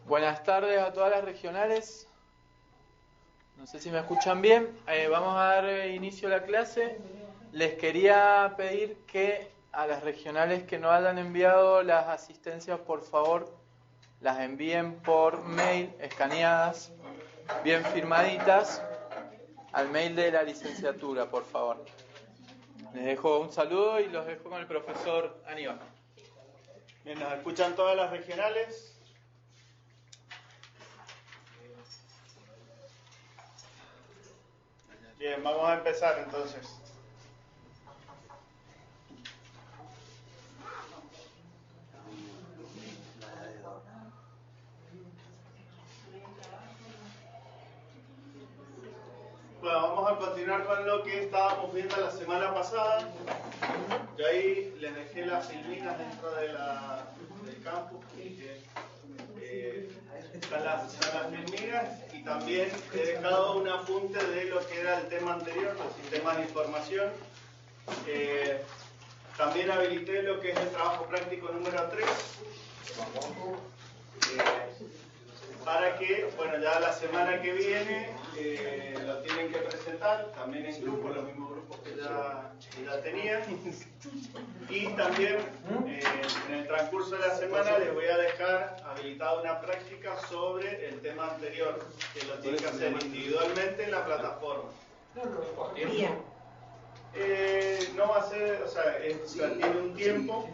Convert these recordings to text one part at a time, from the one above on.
Buenas tardes a todas las regionales. No sé si me escuchan bien. Vamos a dar inicio a la clase. Les quería pedir que a las regionales que no hayan enviado las asistencias, por favor, las envíen por mail, escaneadas, bien firmaditas, al mail de la licenciatura, por favor. Les dejo un saludo y los dejo con el profesor Aníbal. Bien, ¿nos escuchan todas las regionales? Bien, vamos a empezar entonces. Bueno, vamos a continuar con lo que estábamos viendo la semana pasada. Yo ahí les dejé las filminas dentro de del campus. Están las filminas y también he dejado un apunte de lo que era el tema anterior, los sistemas de información. También habilité lo que es el trabajo práctico número 3. Para que, bueno, ya la semana que viene lo tienen que presentar, también en grupo, los mismos grupos que ya tenían. Y también en el transcurso de la semana les voy a dejar habilitada una práctica sobre el tema anterior, que lo tienen que hacer individualmente en la plataforma. No va a ser, o sea, tiene un tiempo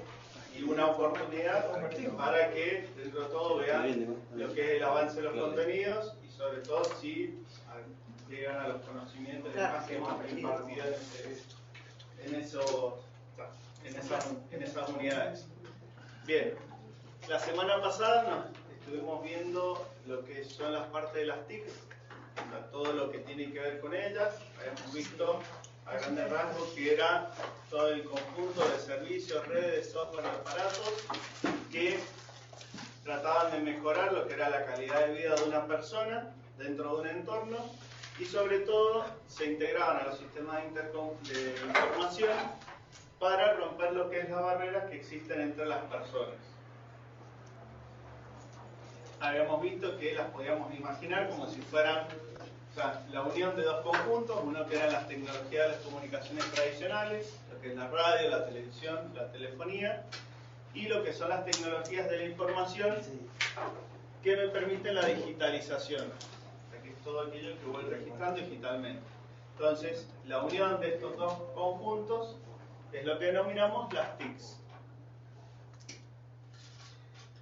y una oportunidad para que dentro de todo vean lo que es el avance de los contenidos y sobre todo si llegan a los conocimientos y demás que hemos impartido en esas unidades. Bien, la semana pasada estuvimos viendo lo que son las partes de las TICs, o sea, todo lo que tiene que ver con ellas. Habíamos visto a grandes rasgos que era todo el conjunto de servicios, redes, software y aparatos que trataban de mejorar lo que era la calidad de vida de una persona dentro de un entorno y sobre todo se integraban a los sistemas de información para romper lo que es las barreras que existen entre las personas. Habíamos visto que las podíamos imaginar como si fueran la unión de dos conjuntos, uno que eran las tecnologías de las comunicaciones tradicionales, lo que es la radio, la televisión, la telefonía, y lo que son las tecnologías de la información que me permiten la digitalización, que es todo aquello que voy registrando digitalmente. Entonces, la unión de estos dos conjuntos es lo que denominamos las TICs.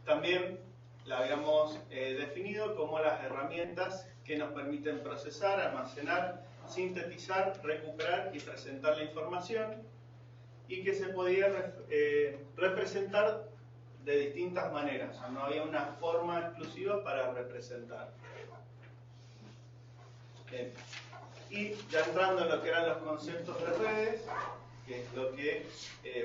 También la habíamos definido como las herramientas que nos permiten procesar, almacenar, sintetizar, recuperar y presentar la información y que se podía representar de distintas maneras, o sea, no había una forma exclusiva para representar. Y ya entrando en lo que eran los conceptos de redes, que es lo que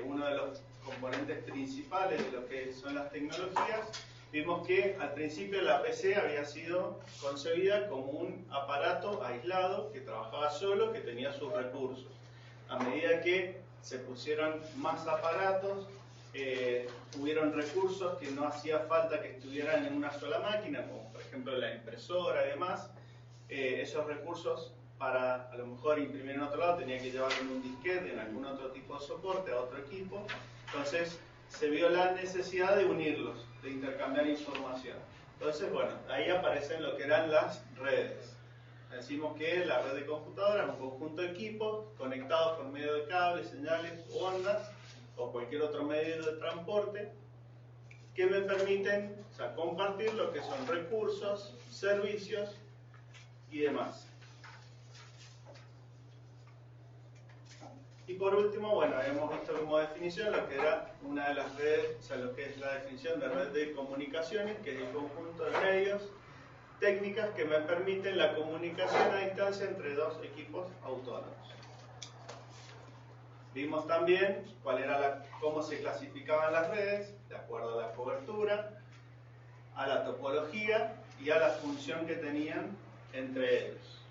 uno de los componentes principales de lo que son las tecnologías, vimos que al principio la PC había sido concebida como un aparato aislado que trabajaba solo, que tenía sus recursos. A medida que se pusieron más aparatos, hubieron recursos que no hacía falta que estuvieran en una sola máquina, como por ejemplo la impresora y demás. Esos recursos para a lo mejor imprimir en otro lado tenía que llevarlo en un disquete, en algún otro tipo de soporte, a otro equipo. Entonces se vio la necesidad de unirlos, de intercambiar información. Entonces, bueno, ahí aparecen lo que eran las redes. Decimos que la red de computadora es un conjunto de equipos conectados por medio de cables, señales, ondas o cualquier otro medio de transporte que me permiten, compartir lo que son recursos, servicios y demás. Y por último, bueno, habíamos visto como definición lo que era una de las redes, o sea, lo que es la definición de red de comunicaciones, que es el conjunto de medios, técnicas que me permiten la comunicación a distancia entre dos equipos autónomos. Vimos también cómo se clasificaban las redes, de acuerdo a la cobertura, a la topología y a la función que tenían entre ellos.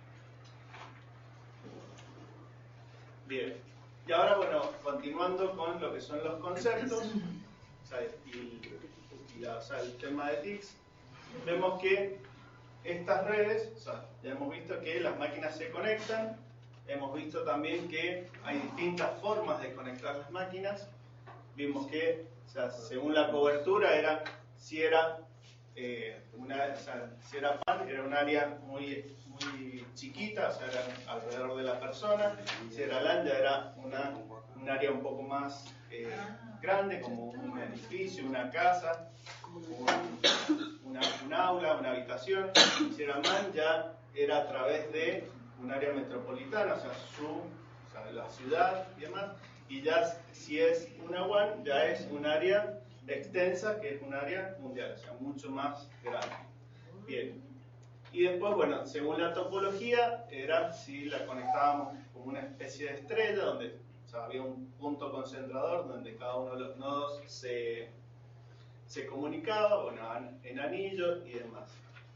Bien. Y ahora, bueno, continuando con lo que son los conceptos y o sea, el tema de TICS, vemos que estas redes, o sea, ya hemos visto que las máquinas se conectan, hemos visto también que hay distintas formas de conectar las máquinas, vimos que, o sea, según la cobertura, si era PAN, era un área muy chiquita, o sea, era alrededor de la persona. Si era LAN, ya era un área un poco más grande, como un edificio, una casa, un aula, una habitación. Si era MAN, ya era a través de un área metropolitana, o sea, la ciudad y demás. Y ya si es una WAN, ya es un área extensa, que es un área mundial, o sea, mucho más grande. Bien. Y después, bueno, según la topología, era si la conectábamos como una especie de estrella, donde, o sea, había un punto concentrador donde cada uno de los nodos se comunicaba, bueno, en anillo y demás.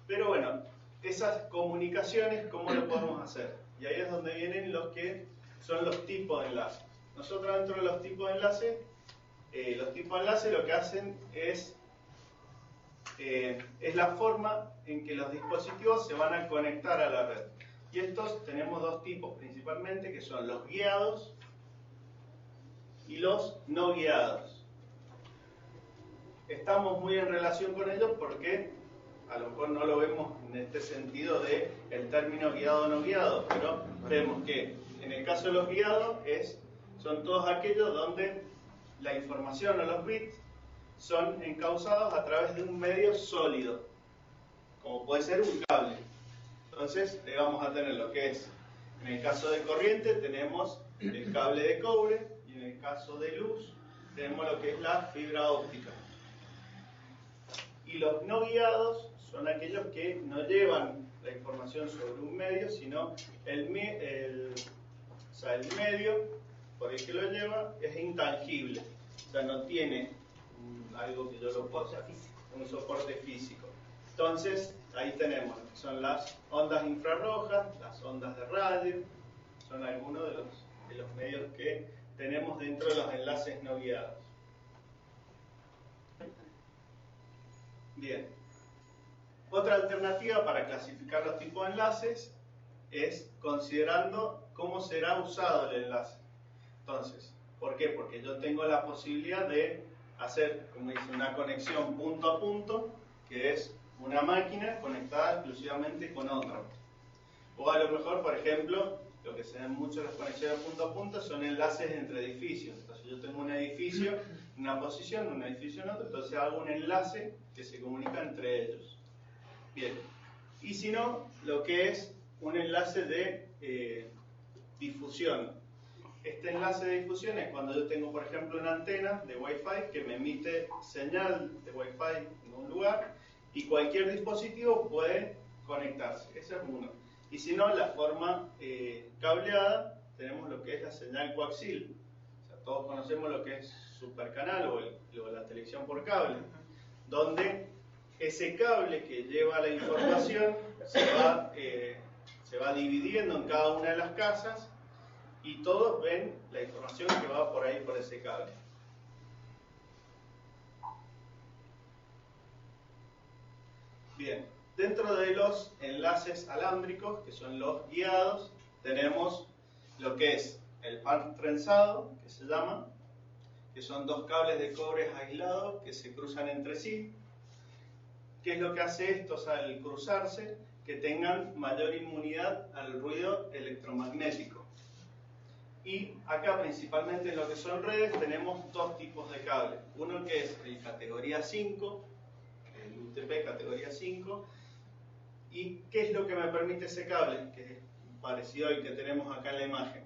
Pero bueno, esas comunicaciones, ¿cómo lo podemos hacer? Y ahí es donde vienen los que son los tipos de enlace. Nosotros dentro de los tipos de enlace lo que hacen es la forma en que los dispositivos se van a conectar a la red. Y estos tenemos dos tipos principalmente, que son los guiados y los no guiados. Estamos muy en relación con ellos porque a lo mejor no lo vemos en este sentido de el término guiado o no guiado, pero vemos que en el caso de los guiados son todos aquellos donde la información o los bits son encauzados a través de un medio sólido, como puede ser un cable. Entonces, vamos a tener lo que es, en el caso de corriente tenemos el cable de cobre, y en el caso de luz tenemos lo que es la fibra óptica. Y los no guiados son aquellos que no llevan la información sobre un medio, sino el medio por el que lo lleva es intangible, o sea, no tiene algo que yo lo pueda, un soporte físico. Entonces, ahí tenemos, son las ondas infrarrojas, las ondas de radio, son algunos de los medios que tenemos dentro de los enlaces no guiados. Bien. Otra alternativa para clasificar los tipos de enlaces es considerando cómo será usado el enlace. Entonces, ¿por qué? Porque yo tengo la posibilidad de hacer, como dice, una conexión punto a punto, que es una máquina conectada exclusivamente con otra. O a lo mejor, por ejemplo, lo que se ven mucho las conexiones punto a punto son enlaces entre edificios. Entonces yo tengo un edificio en una posición, un edificio en otro, entonces hago un enlace que se comunica entre ellos. Bien. Y si no, lo que es un enlace de difusión. Este enlace de difusión es cuando yo tengo, por ejemplo, una antena de Wi-Fi que me emite señal de Wi-Fi en un lugar y cualquier dispositivo puede conectarse. Ese es uno. Y si no, la forma cableada, tenemos lo que es la señal coaxil. O sea, todos conocemos lo que es supercanal o la televisión por cable, donde ese cable que lleva la información se va dividiendo en cada una de las casas y todos ven la información que va por ahí por ese cable. Bien, dentro de los enlaces alámbricos, que son los guiados, tenemos lo que es el PAN trenzado, que se llama, que son dos cables de cobre aislados que se cruzan entre sí. ¿Qué es lo que hace esto al cruzarse? Que tengan mayor inmunidad al ruido electromagnético. Y acá principalmente en lo que son redes tenemos dos tipos de cable. Uno que es el categoría 5, el UTP categoría 5. ¿Y qué es lo que me permite ese cable? Que es parecido al que tenemos acá en la imagen.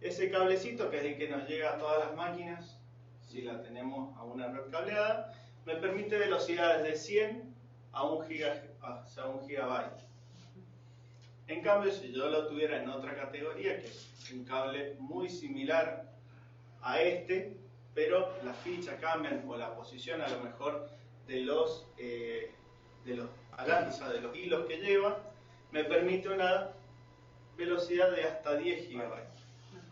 Ese cablecito, que es el que nos llega a todas las máquinas, si la tenemos a una red cableada, me permite velocidades de 100 a 1 gigabyte. En cambio, si yo lo tuviera en otra categoría, que es un cable muy similar a este, pero las fichas cambian o la posición a lo mejor de los hilos que lleva, me permite una velocidad de hasta 10 gigabytes.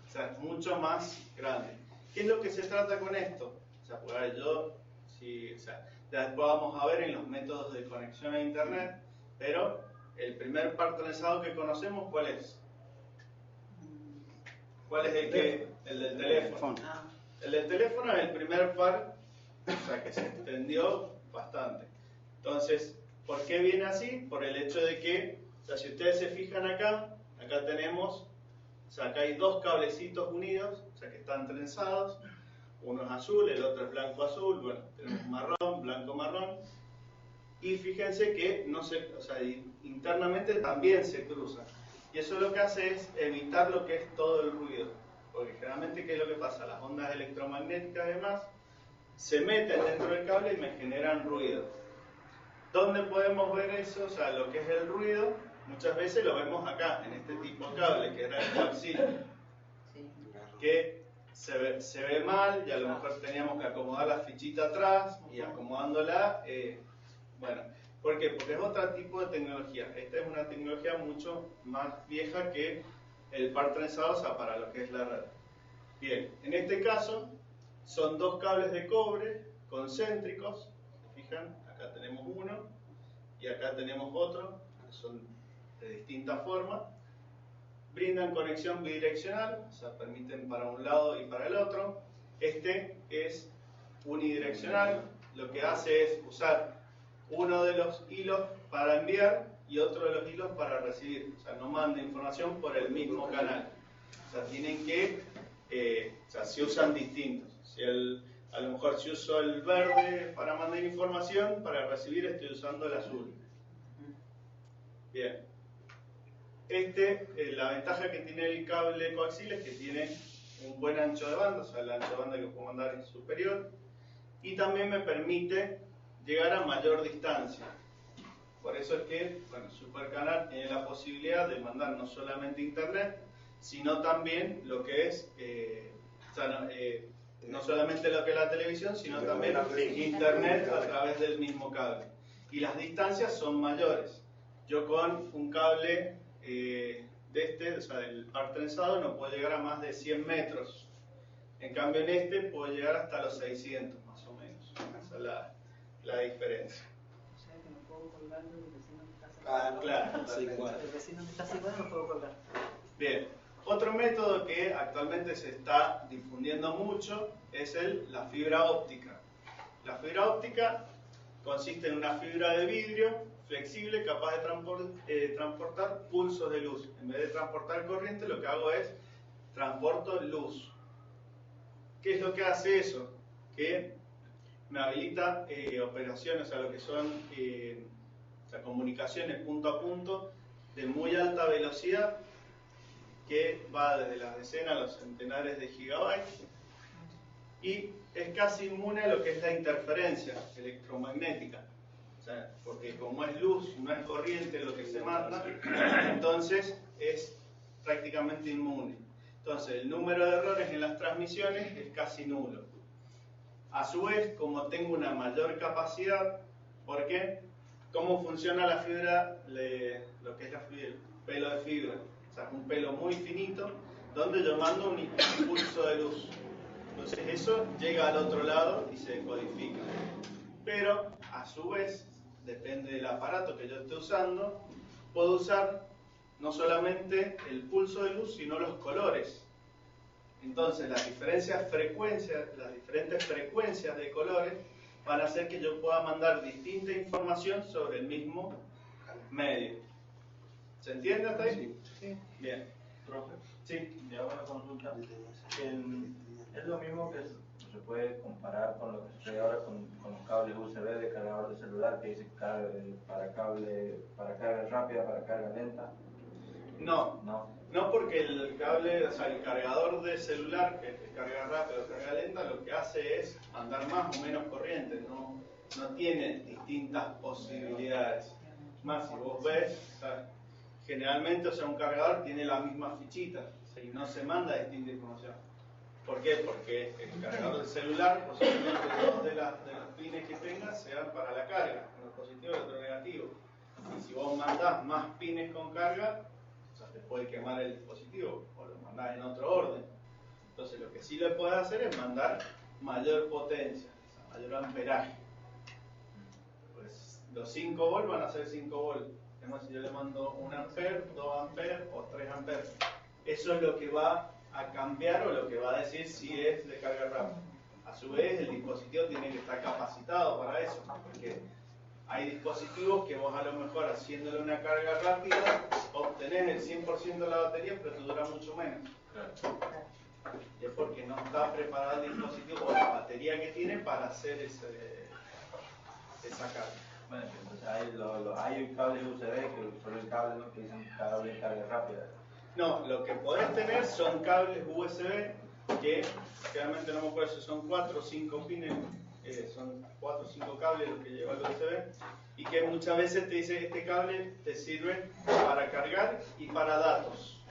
O sea, es mucho más grande. ¿Qué es lo que se trata con esto? O sea, pues yo, si, o sea, ya después vamos a ver en los métodos de conexión a internet, pero el primer par trenzado que conocemos, ¿cuál es? ¿Cuál es el del teléfono? El del teléfono es el primer par, o sea, que se extendió bastante. Entonces, ¿por qué viene así? Por el hecho de que, o sea, si ustedes se fijan acá tenemos, o sea, acá hay dos cablecitos unidos, o sea, que están trenzados. Uno es azul, el otro es blanco-azul, bueno, tenemos marrón, blanco-marrón. Y fíjense que no se, o sea, internamente también se cruzan. Y eso lo que hace es evitar lo que es todo el ruido. Porque generalmente, ¿qué es lo que pasa? Las ondas electromagnéticas además se meten dentro del cable y me generan ruido. ¿Dónde podemos ver eso? O sea, lo que es el ruido, muchas veces lo vemos acá, en este tipo de cable, que era el coaxil. Que se ve mal y a lo mejor teníamos que acomodar la fichita atrás y acomodándola, bueno, ¿por qué? Porque es otro tipo de tecnología. Esta es una tecnología mucho más vieja que el par trenzado, o sea, para lo que es la red. Bien, en este caso son dos cables de cobre concéntricos, ¿se fijan? Acá tenemos uno y acá tenemos otro, que son de distinta forma. Brindan conexión bidireccional, o sea, permiten para un lado y para el otro. Este es unidireccional, lo que hace es usar uno de los hilos para enviar y otro de los hilos para recibir. O sea, no manda información por el mismo canal. O sea, tienen que, o sea, se usan distintos. Si a lo mejor si uso el verde para mandar información, para recibir estoy usando el azul. Bien. La ventaja que tiene el cable coaxil es que tiene un buen ancho de banda, o sea, el ancho de banda que puedo mandar es superior, y también me permite llegar a mayor distancia. Por eso es que, bueno, Supercanal tiene la posibilidad de mandar no solamente internet, sino también lo que es, o sea, no solamente lo que es la televisión, sino también internet a través del mismo cable. Y las distancias son mayores. Yo con un cable o sea, del par trenzado, no puedo llegar a más de 100 metros. En cambio en este puedo llegar hasta los 600 más o menos. Esa es la diferencia. O sea que no puedo colgar del vecino que está cerca. Claro. El vecino que está cerca no puedo colgar. Bien. Otro método que actualmente se está difundiendo mucho es la fibra óptica. La fibra óptica consiste en una fibra de vidrio flexible capaz de transportar pulsos de luz. En vez de transportar corriente, lo que hago es transporto luz. ¿Qué es lo que hace eso? Que me habilita operaciones, o sea, lo que son o sea, comunicaciones punto a punto de muy alta velocidad, que va desde las decenas a los centenares de gigabytes, y es casi inmune a lo que es la interferencia electromagnética. O sea, porque como es luz, no es corriente lo que se manda, entonces es prácticamente inmune. Entonces el número de errores en las transmisiones es casi nulo. A su vez, como tengo una mayor capacidad, ¿por qué? ¿Cómo funciona la fibra, lo que es el pelo de fibra? O sea, un pelo muy finito, donde yo mando un impulso de luz. Entonces eso llega al otro lado y se decodifica. Pero, a su vez, depende del aparato que yo esté usando, puedo usar no solamente el pulso de luz, sino los colores. Entonces, las diferentes frecuencias de colores van a hacer que yo pueda mandar distinta información sobre el mismo medio. ¿Se entiende hasta ahí? Sí. Bien. Profe, Sí. le hago una consulta. Es lo mismo que se puede comparar con lo que sucede ahora con los cables USB de cargador de celular, que dice para carga rápida, para carga lenta. No, porque el cable, o sea, el cargador de celular, que carga rápido o carga lenta, lo que hace es mandar más o menos corriente, no tiene distintas posibilidades. Más, si vos ves, o sea, generalmente, o sea, un cargador tiene la misma fichita, y no se manda distinta información. ¿Por qué? Porque el cargador del celular, posiblemente dos de los pines que tenga sean para la carga, uno positivo y otro negativo. Y si vos mandás más pines con carga, o sea, te puede quemar el dispositivo, o lo mandás en otro orden. Entonces lo que sí le puede hacer es mandar mayor potencia de esa mayor amperaje. Pues los 5 volts van a ser 5 volts. Además, si yo le mando 1 ampere, 2 amperes o 3 amperes. Eso es lo que va a cambiar o lo que va a decir si es de carga rápida. A su vez, el dispositivo tiene que estar capacitado para eso, porque hay dispositivos que vos a lo mejor haciéndole una carga rápida obtenés el 100% de la batería, pero te dura mucho menos. Y es porque no está preparado el dispositivo o la batería que tiene para hacer esa carga. Bueno, entonces hay cables USB que solo el cable no que dicen cable de carga rápida. No, lo que podés tener son cables USB que realmente no me acuerdo si son 4 o 5 pines, son 4 o 5 cables los que lleva el USB, y que muchas veces te dice este cable te sirve para cargar y para datos.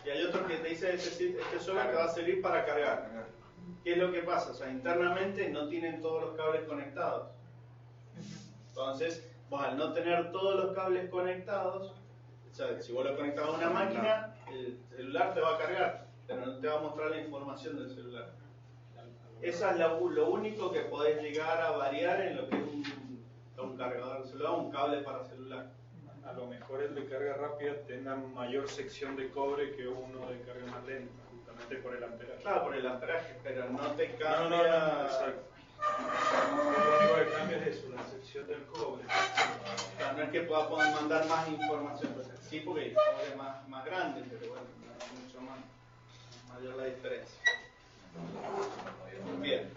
Y hay otro que te dice este solo te va a servir para cargar. ¿Qué es lo que pasa? O sea, internamente no tienen todos los cables conectados. Entonces, vos al no tener todos los cables conectados, o sea, si vos lo conectas a una máquina, el celular te va a cargar, pero no te va a mostrar la información del celular. Esa es lo único que podés llegar a variar en lo que es un cargador de celular, un cable para celular. A lo mejor el de carga rápida tenga mayor sección de cobre que uno de carga más lenta, justamente por el amperaje. Claro, por el amperaje, pero no te cambia... No, exacto. Lo único que cambia es eso, la sección del cobre. O sea, no es que pueda poder mandar más información, pues, sí, porque el cobre es más grande, pero bueno, no es mucho más mayor la diferencia. Bien.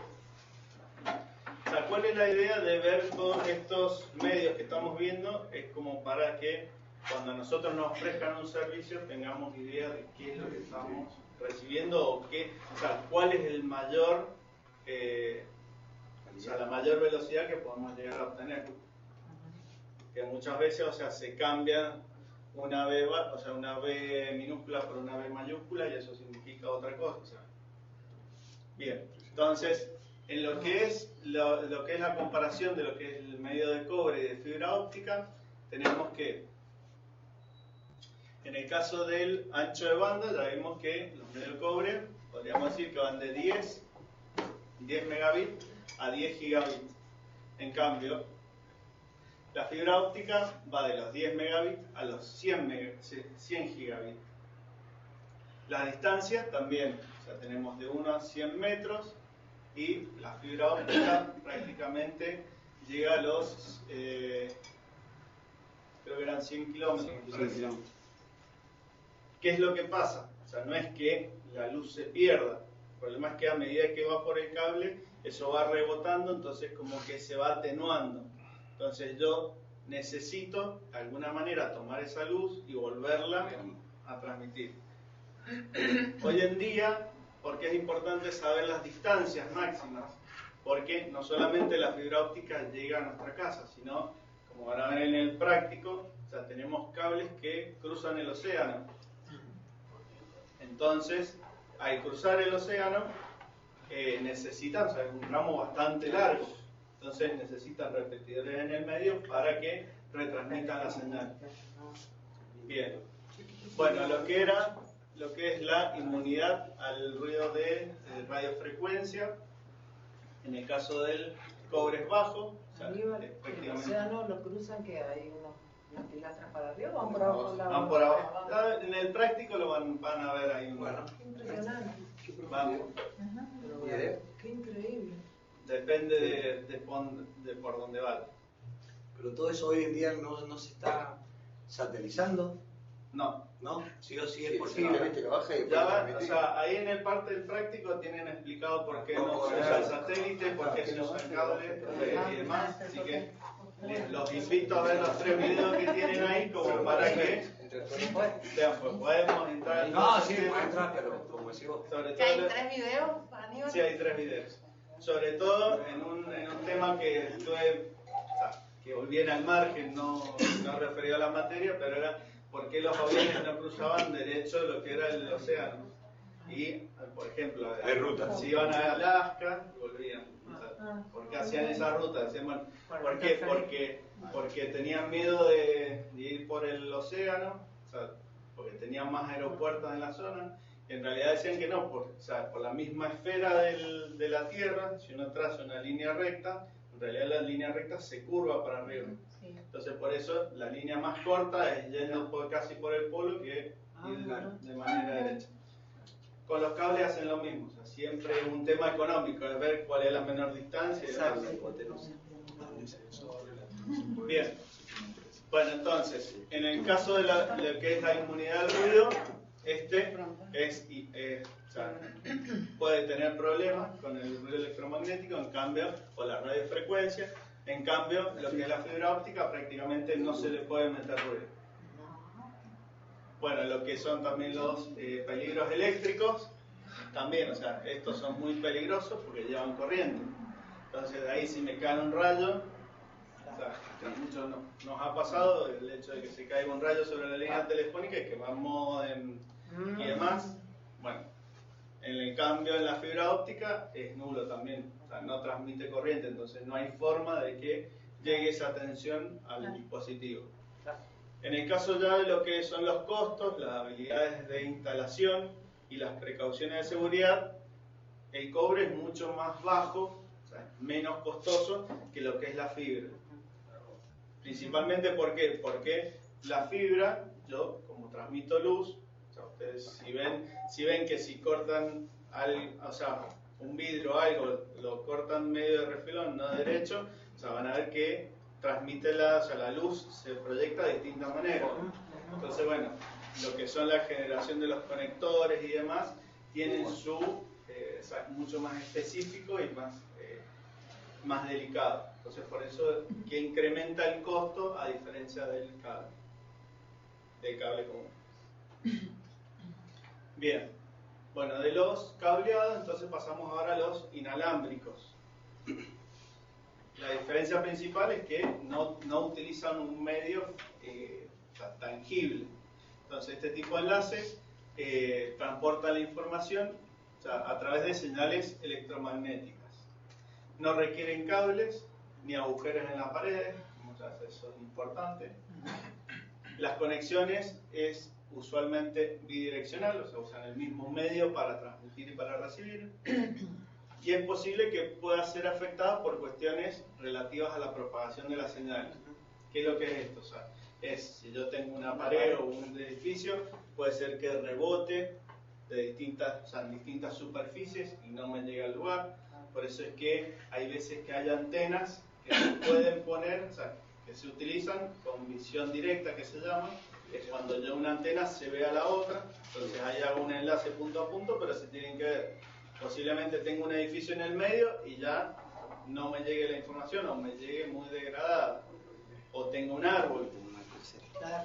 O sea, ¿cuál es la idea de ver todos estos medios que estamos viendo? Es como para que cuando a nosotros nos ofrezcan un servicio tengamos idea de qué es lo que estamos recibiendo o sea, cuál es el mayor, o sea, la mayor velocidad que podemos llegar a obtener. Que muchas veces, o sea, se cambia una B minúscula por una B mayúscula y eso significa otra cosa. O sea. Bien, entonces, en lo que es la comparación de lo que es el medio de cobre y de fibra óptica, tenemos que, en el caso del ancho de banda, ya vimos que los medios de cobre, podríamos decir que van de 10 megabits a 10 gigabits. En cambio, la fibra óptica va de los 10 megabits a los 100 gigabits. La distancia también, o sea, tenemos de 1 a 100 metros y la fibra óptica prácticamente llega a los, creo que eran 100 kilómetros. ¿Qué es lo que pasa? O sea, no es que la luz se pierda. El problema es que a medida que va por el cable, eso va rebotando, entonces como que se va atenuando. Entonces yo necesito de alguna manera tomar esa luz y volverla a transmitir. Hoy en día, ¿por qué es importante saber las distancias máximas? Porque no solamente la fibra óptica llega a nuestra casa, sino, como van a ver en el práctico, o sea, tenemos cables que cruzan el océano. Entonces, al cruzar el océano, necesitan, o sea, es un tramo bastante largo. Entonces necesitan repetidores en el medio para que retransmitan la señal. Bien. Bueno, lo que es la inmunidad al ruido de radiofrecuencia, en el caso del cobre es bajo. O sea, el océano lo cruzan, que hay unas pilastras para arriba o van por abajo. Van por abajo. En el práctico lo van a ver ahí. Bueno, impresionante. Vamos. Qué increíble. Depende de por dónde va. Pero todo eso hoy en día no se está satelizando, No. ¿no? Sí o sí es Sí, posible. simplemente lo baja y Ya va, después o sea, ahí en el parte del práctico tienen explicado por qué no se usa el satélite, por qué se usa el cable y demás. Así que los invito a ver los 3 videos que tienen ahí como para que vean, pues podemos entrar en No, ese sí, tema. puede entrar, pero como decís vos. Sobre ¿Que hay todo, 3 videos, Aníbal? sí, hay 3 videos. Sobre todo en un tema que estuve, o sea, que volviera al margen, no referido a la materia, pero era por qué los aviones no cruzaban derecho lo que era el océano. Y, por ejemplo, Hay rutas. si iban a Alaska, volvían. O sea, ¿por qué hacían esa ruta? Decían, bueno, ¿por qué? Porque tenían miedo de ir por el océano, o sea, porque tenían más aeropuertos en la zona, En realidad decían que no, o sea, por la misma esfera de la Tierra, si uno traza una línea recta, en realidad la línea recta se curva para arriba. Entonces por eso la línea más corta es yendo casi por el polo que ir de manera derecha. Con los cables hacen lo mismo, o sea, siempre es un tema económico, es ver cuál es la menor distancia. Bien. Bueno, entonces, en el caso de lo que es la inmunidad al ruido, o sea, puede tener problemas con el ruido electromagnético, en cambio, o la radiofrecuencia. En cambio, lo que es la fibra óptica prácticamente no se le puede meter ruido. Bueno, lo que son también los peligros eléctricos, también, o sea, estos son muy peligrosos porque llevan corriente. Entonces, de ahí si me cae un rayo, o sea, a muchos nos ha pasado el hecho de que se caiga un rayo sobre la línea telefónica y que va modem y demás. Bueno, en el cambio en la fibra óptica es nulo también, o sea, no transmite corriente, entonces no hay forma de que llegue esa tensión al dispositivo. En el caso ya de lo que son los costos, las habilidades de instalación y las precauciones de seguridad, el cobre es mucho más bajo, o sea, menos costoso que lo que es la fibra. Principalmente ¿por qué? Porque la fibra, yo como transmito luz, o sea, ustedes si ven que si cortan o sea, un vidrio o algo, lo cortan medio de refilón, no derecho, o sea, van a ver que transmite o sea, la luz se proyecta de distintas maneras. Entonces, bueno, lo que son la generación de los conectores y demás, tienen su, o sea, mucho más específico y más delicado. Entonces, por eso que incrementa el costo a diferencia del cable común. Bien, bueno, de los cableados, entonces pasamos ahora a los inalámbricos. La diferencia principal es que no utilizan un medio tangible. Entonces, este tipo de enlaces transportan la información, o sea, a través de señales electromagnéticas. No requieren cables ni agujeros en la pared, muchas veces son importantes. Las conexiones es usualmente bidireccional, o sea, usan el mismo medio para transmitir y para recibir. Y es posible que pueda ser afectada por cuestiones relativas a la propagación de la señal. ¿Qué es lo que es esto? O sea, si yo tengo una pared o un edificio, puede ser que rebote en distintas superficies y no me llegue al lugar. Por eso es que hay veces que hay antenas que se pueden poner, o sea, que se utilizan con visión directa, que se llama, que es cuando ya una antena se ve a la otra, entonces hay algún enlace punto a punto, pero se tienen que ver. Posiblemente tengo un edificio en el medio y ya no me llegue la información o me llegue muy degradada. O tengo un árbol.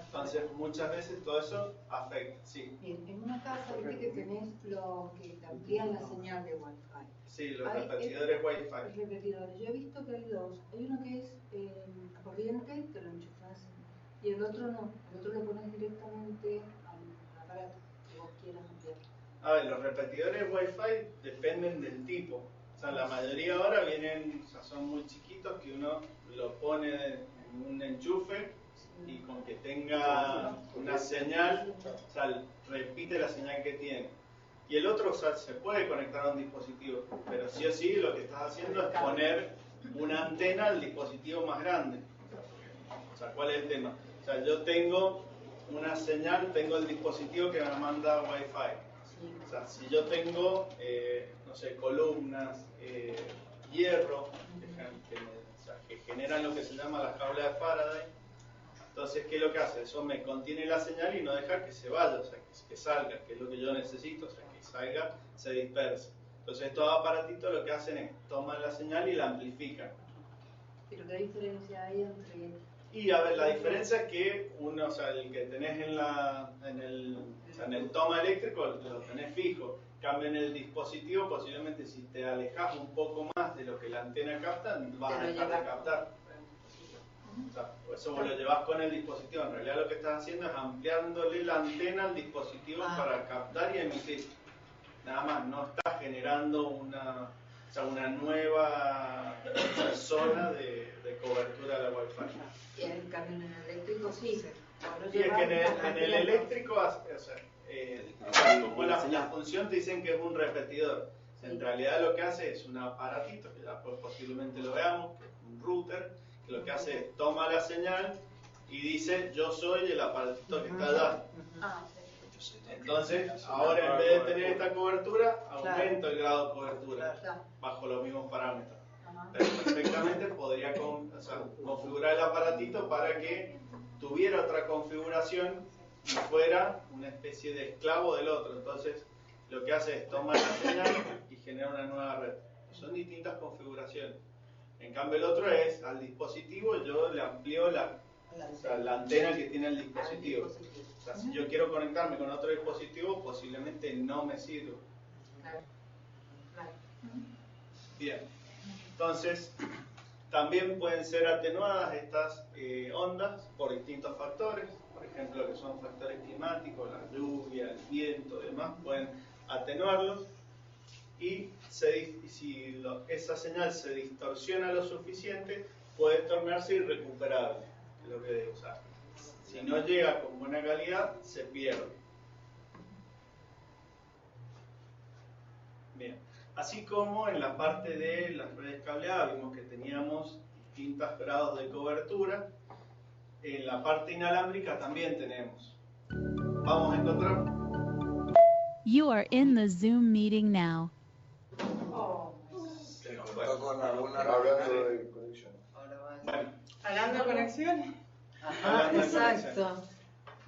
Entonces muchas veces todo eso afecta. Sí. Bien, en una casa viste que tenés los que te amplían la señal de Wi-Fi. Sí, los repetidores Wi-Fi. Repetidores. Yo he visto que hay dos. Hay uno que es corriente, que lo enchufas, y el otro no. El otro lo pones directamente al aparato que vos quieras ampliar. A ver, los repetidores Wi-Fi dependen del tipo. O sea, la mayoría ahora vienen, o sea, son muy chiquitos que uno lo pone en un enchufe y con que tenga una señal, o sea, repite la señal que tiene. Y el otro, o sea, se puede conectar a un dispositivo, pero sí o sí lo que estás haciendo es poner una antena al dispositivo más grande. O sea, ¿cuál es el tema? O sea, yo tengo una señal, tengo el dispositivo que me manda Wi-Fi. O sea, si yo tengo, no sé, columnas, hierro, que generan lo que se llama las jaulas de Faraday, entonces, ¿qué es lo que hace? Eso me contiene la señal y no deja que se vaya, o sea, que salga, que es lo que yo necesito, o sea, que salga, se disperse. Entonces, estos aparatitos lo que hacen es toman la señal y la amplifican. ¿Pero qué diferencia hay entre...? Y a ver, la diferencia es que uno, o sea, el que tenés en el toma eléctrico lo tenés fijo. Cambio en el dispositivo, posiblemente si te alejas un poco más de lo que la antena capta, vas a dejar de captar. O sea, por eso vos lo llevas con el dispositivo. En realidad lo que estás haciendo es ampliándole la antena al dispositivo para captar y emitir. Nada más, no estás generando una nueva zona de cobertura de la Wi-Fi. Y en cambio en el eléctrico sí. Y es que en el eléctrico, o sea, como la función te dicen que es un repetidor. En realidad lo que hace es un aparatito, que ya posiblemente lo veamos, que es un router, que lo que hace es toma la señal y dice yo soy el aparatito que está allá. Entonces, ahora en vez de tener esta cobertura, aumento el grado de cobertura bajo los mismos parámetros. Pero perfectamente podría configurar el aparatito para que tuviera otra configuración y fuera una especie de esclavo del otro. Entonces, lo que hace es tomar la señal y genera una nueva red. Son distintas configuraciones. En cambio, el otro es al dispositivo, yo le amplío la antena que tiene el dispositivo. O sea, si yo quiero conectarme con otro dispositivo, posiblemente no me sirva. Bien. Entonces, también pueden ser atenuadas estas ondas por distintos factores. Por ejemplo, que son factores climáticos, la lluvia, el viento, demás, pueden atenuarlos. Y si esa señal se distorsiona lo suficiente, puede tornarse irrecuperable. Es lo que digo. O sea, si no llega con buena calidad, se pierde. Bien. Así como en la parte de las redes cableadas vimos que teníamos distintos grados de cobertura, en la parte inalámbrica también tenemos. Vamos a encontrar. You are in the Zoom meeting now. Bueno, Hablando de conexión. exacto.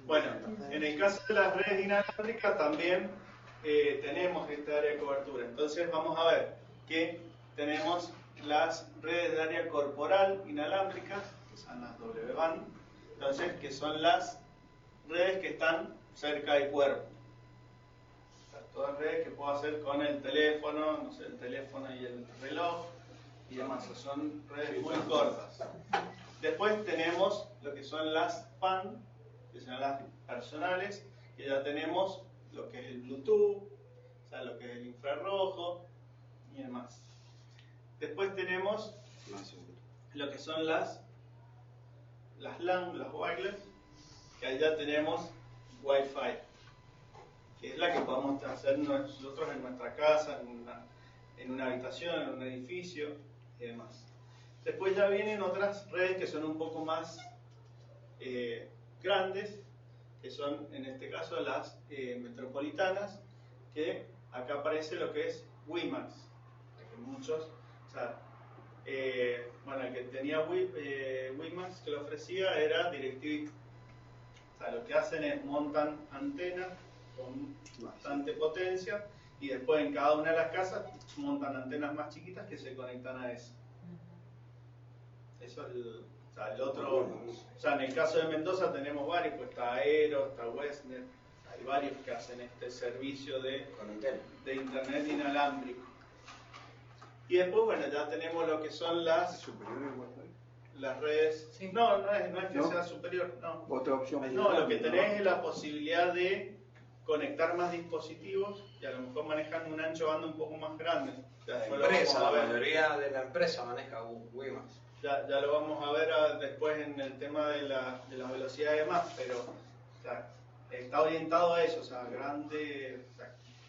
Bueno, en el caso de las redes inalámbricas también tenemos esta área de cobertura. Entonces vamos a ver que tenemos las redes de área corporal inalámbricas, que son las WBAN, entonces que son las redes que están cerca del cuerpo. O sea, todas redes que puedo hacer con el teléfono, no sé, el teléfono y el reloj y demás. Son redes muy cortas. Después tenemos lo que son las PAN, que son las personales, que ya tenemos lo que es el Bluetooth, o sea, lo que es el infrarrojo y demás. Después tenemos lo que son las LAN, las wireless, que ahí ya tenemos Wi-Fi, que es la que podemos hacer nosotros en nuestra casa, en una habitación, en un edificio y demás. Después ya vienen otras redes que son un poco más grandes, que son en este caso las metropolitanas, que acá aparece lo que es WiMAX. Muchos, o sea, bueno, el que tenía WiMAX que lo ofrecía era DirecTV. O sea, lo que hacen es montan antenas con bastante potencia y después en cada una de las casas montan antenas más chiquitas que se conectan a eso. Eso es el otro. O sea, en el caso de Mendoza tenemos varios, pues está Aero, está Westnet, hay varios que hacen este servicio de internet inalámbrico. Y después, bueno, ya tenemos lo que son las redes. Sí. No es que sea superior, no. Otra opción. No, lo que tenés es la posibilidad de conectar más dispositivos y a lo mejor manejan un ancho banda un poco más grande. La mayoría de la empresa maneja WiMAX. Ya lo vamos a ver después en el tema de la velocidad y demás, pero o sea, está orientado a eso, o sea, grande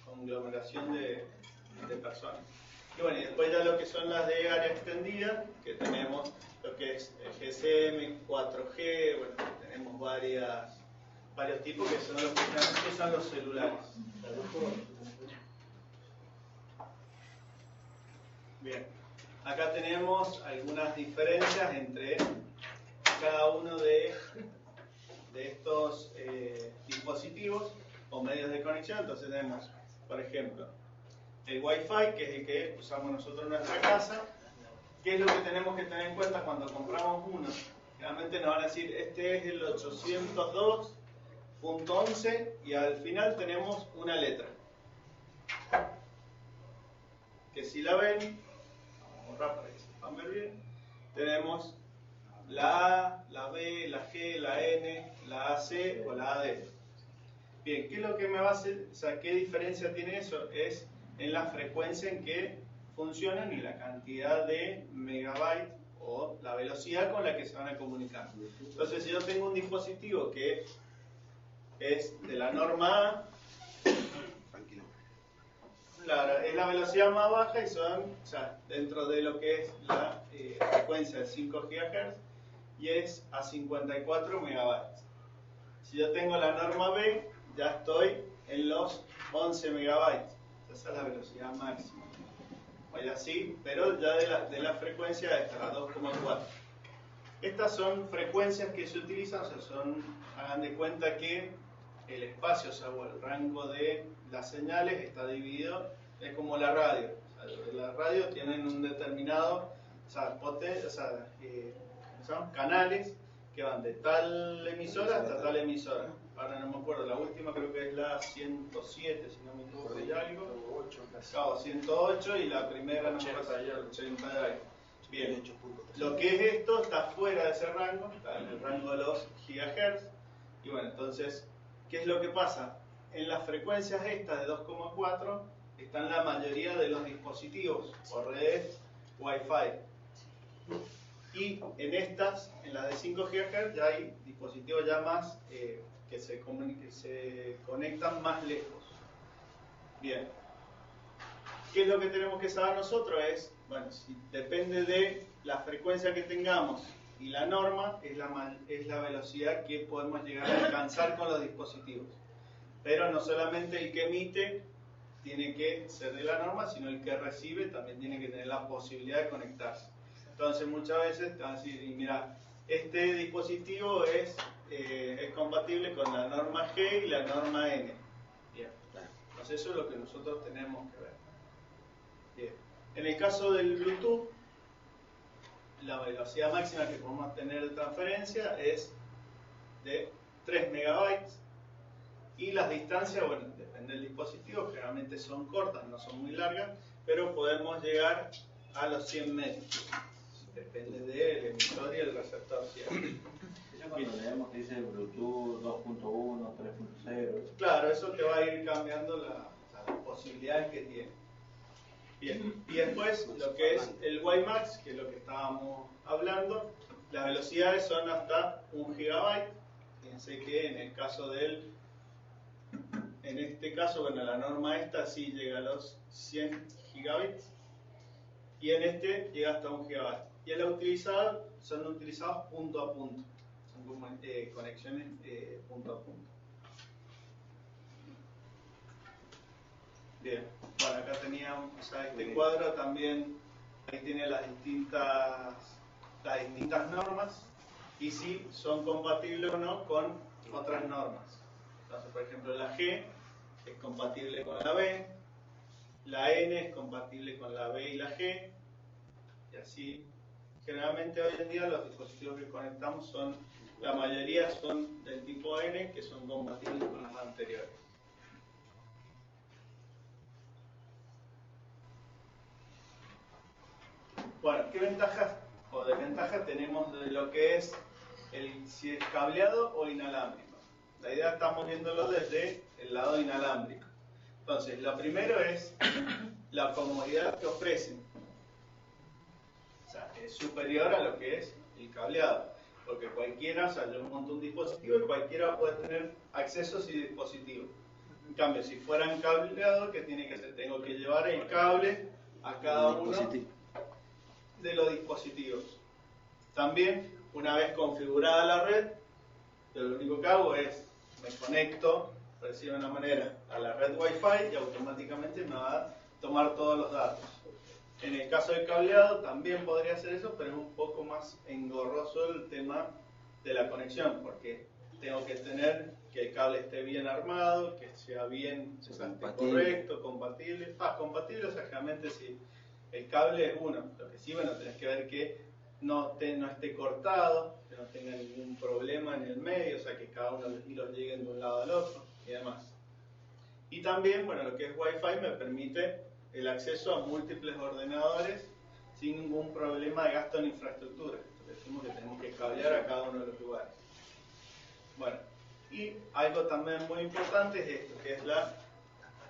conglomeración de personas. Y bueno, y después ya lo que son las de área extendida, que tenemos lo que es el GSM, 4G, bueno, tenemos varios tipos que son los que usan los celulares. Bien, acá tenemos algunas diferencias entre cada uno de estos dispositivos o medios de conexión. Entonces tenemos, por ejemplo, el Wi-Fi, que es el que usamos nosotros en nuestra casa. ¿Qué es lo que tenemos que tener en cuenta cuando compramos uno? Realmente nos van a decir, este es el 802.11 y al final tenemos una letra. Que si la ven, vamos a borrar para que se puedan ver bien, tenemos la A, la B, la G, la N, la AC o la AD. Bien, ¿qué es lo que me va a hacer? O sea, ¿qué diferencia tiene eso? Es en la frecuencia en que funcionan y la cantidad de megabytes o la velocidad con la que se van a comunicar. Entonces, si yo tengo un dispositivo que es de la norma A, Claro, es la velocidad más baja y son, o sea, dentro de lo que es la frecuencia de 5 GHz y es a 54 megabytes. Si yo tengo la norma B, ya estoy en los 11 megabytes. Esa es la velocidad máxima. Vaya así, pero ya de la frecuencia esta, la 2,4. Estas son frecuencias que se utilizan, o sea, hagan de cuenta que el espacio, o sea, o el rango de las señales está dividido, es como la radio. O sea, la radio tienen un determinado, o sea, son canales que van de tal emisora hasta tal emisora. Ahora no me acuerdo, la última creo que es la 107, si no me equivoco, y algo. Claro, 108 y la primera no me acuerdo, 80 y algo. Bien, lo que es esto está fuera de ese rango, está en el rango de los gigahertz. Y bueno, entonces, ¿qué es lo que pasa? En las frecuencias estas de 2,4 están la mayoría de los dispositivos o redes Wi-Fi. Y en estas, en las de 5 GHz, ya hay dispositivos ya más que se conectan más lejos. Bien. ¿Qué es lo que tenemos que saber nosotros? Bueno, si depende de la frecuencia que tengamos y la norma, es la velocidad que podemos llegar a alcanzar con los dispositivos. Pero no solamente el que emite tiene que ser de la norma, sino el que recibe también tiene que tener la posibilidad de conectarse. Entonces muchas veces te van a decir, mira, este dispositivo es compatible con la norma G y la norma N. Bien. Entonces eso es lo que nosotros tenemos que ver. Bien. En el caso del Bluetooth, la velocidad máxima que podemos tener de transferencia es de 3 megabytes y las distancias, bueno, depende del dispositivo, generalmente son cortas, no son muy largas, pero podemos llegar a los 100 metros. Depende del emisor y el receptor. Cuando leemos que dice Bluetooth 2.1, 3.0. Claro, eso te va a ir cambiando las posibilidades que tiene. Bien, y después lo que es el WiMAX, que es lo que estábamos hablando, las velocidades son hasta 1 gigabyte. Fíjense que en este caso, bueno, la norma esta sí llega a los 100 gigabits y en este llega hasta 1 gigabyte. Y en la utilizada son utilizados punto a punto, son como conexiones punto a punto. Bien, bueno, acá teníamos, o sea, este cuadro también, ahí tiene las distintas normas y si son compatibles o no con otras normas. Entonces, por ejemplo, la G es compatible con la B, la N es compatible con la B y la G, y así. Generalmente hoy en día los dispositivos que conectamos la mayoría son del tipo N, que son compatibles con las anteriores. Bueno, ¿qué ventajas o desventajas tenemos de lo que es si es cableado o inalámbrico? La idea estamos viéndolo desde el lado inalámbrico. Entonces, lo primero es la comodidad que ofrecen. O sea, es superior a lo que es el cableado. Porque cualquiera, o sea, yo monto un dispositivo y cualquiera puede tener acceso a ese dispositivo. En cambio, si fueran cableados, ¿qué tiene que hacer? Tengo que llevar el cable a cada uno de los dispositivos. También, una vez configurada la red, yo lo único que hago es me conecto, por decirlo de una manera, a la red Wi-Fi y automáticamente me va a tomar todos los datos. En el caso del cableado también podría hacer eso, pero es un poco más engorroso el tema de la conexión, porque tengo que tener que el cable esté bien armado, que sea bien, esté correcto, compatible. Compatible, o sea, realmente si el cable es uno, lo que sí, bueno, tenés que ver que no esté cortado, que no tenga ningún problema en el medio, o sea, que cada uno de los hilos lleguen de un lado al otro y demás. Y también, bueno, lo que es Wi-Fi me permite el acceso a múltiples ordenadores sin ningún problema de gasto en infraestructura. Entonces decimos que tenemos que cablear a cada uno de los lugares. Bueno, y algo también muy importante es esto, que es la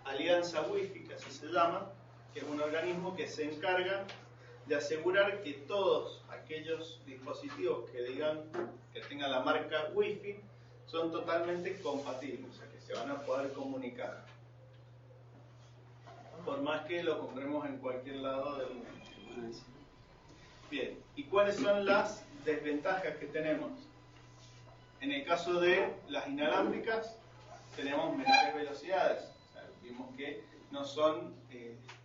Alianza Wi-Fi, que así se llama, que es un organismo que se encarga de asegurar que todos aquellos dispositivos que tengan la marca Wi-Fi son totalmente compatibles, o sea que se van a poder comunicar. por más que lo compremos en cualquier lado del mundo. Bien, ¿y cuáles son las desventajas que tenemos? En el caso de las inalámbricas, tenemos menores velocidades. O sea, vimos que no son,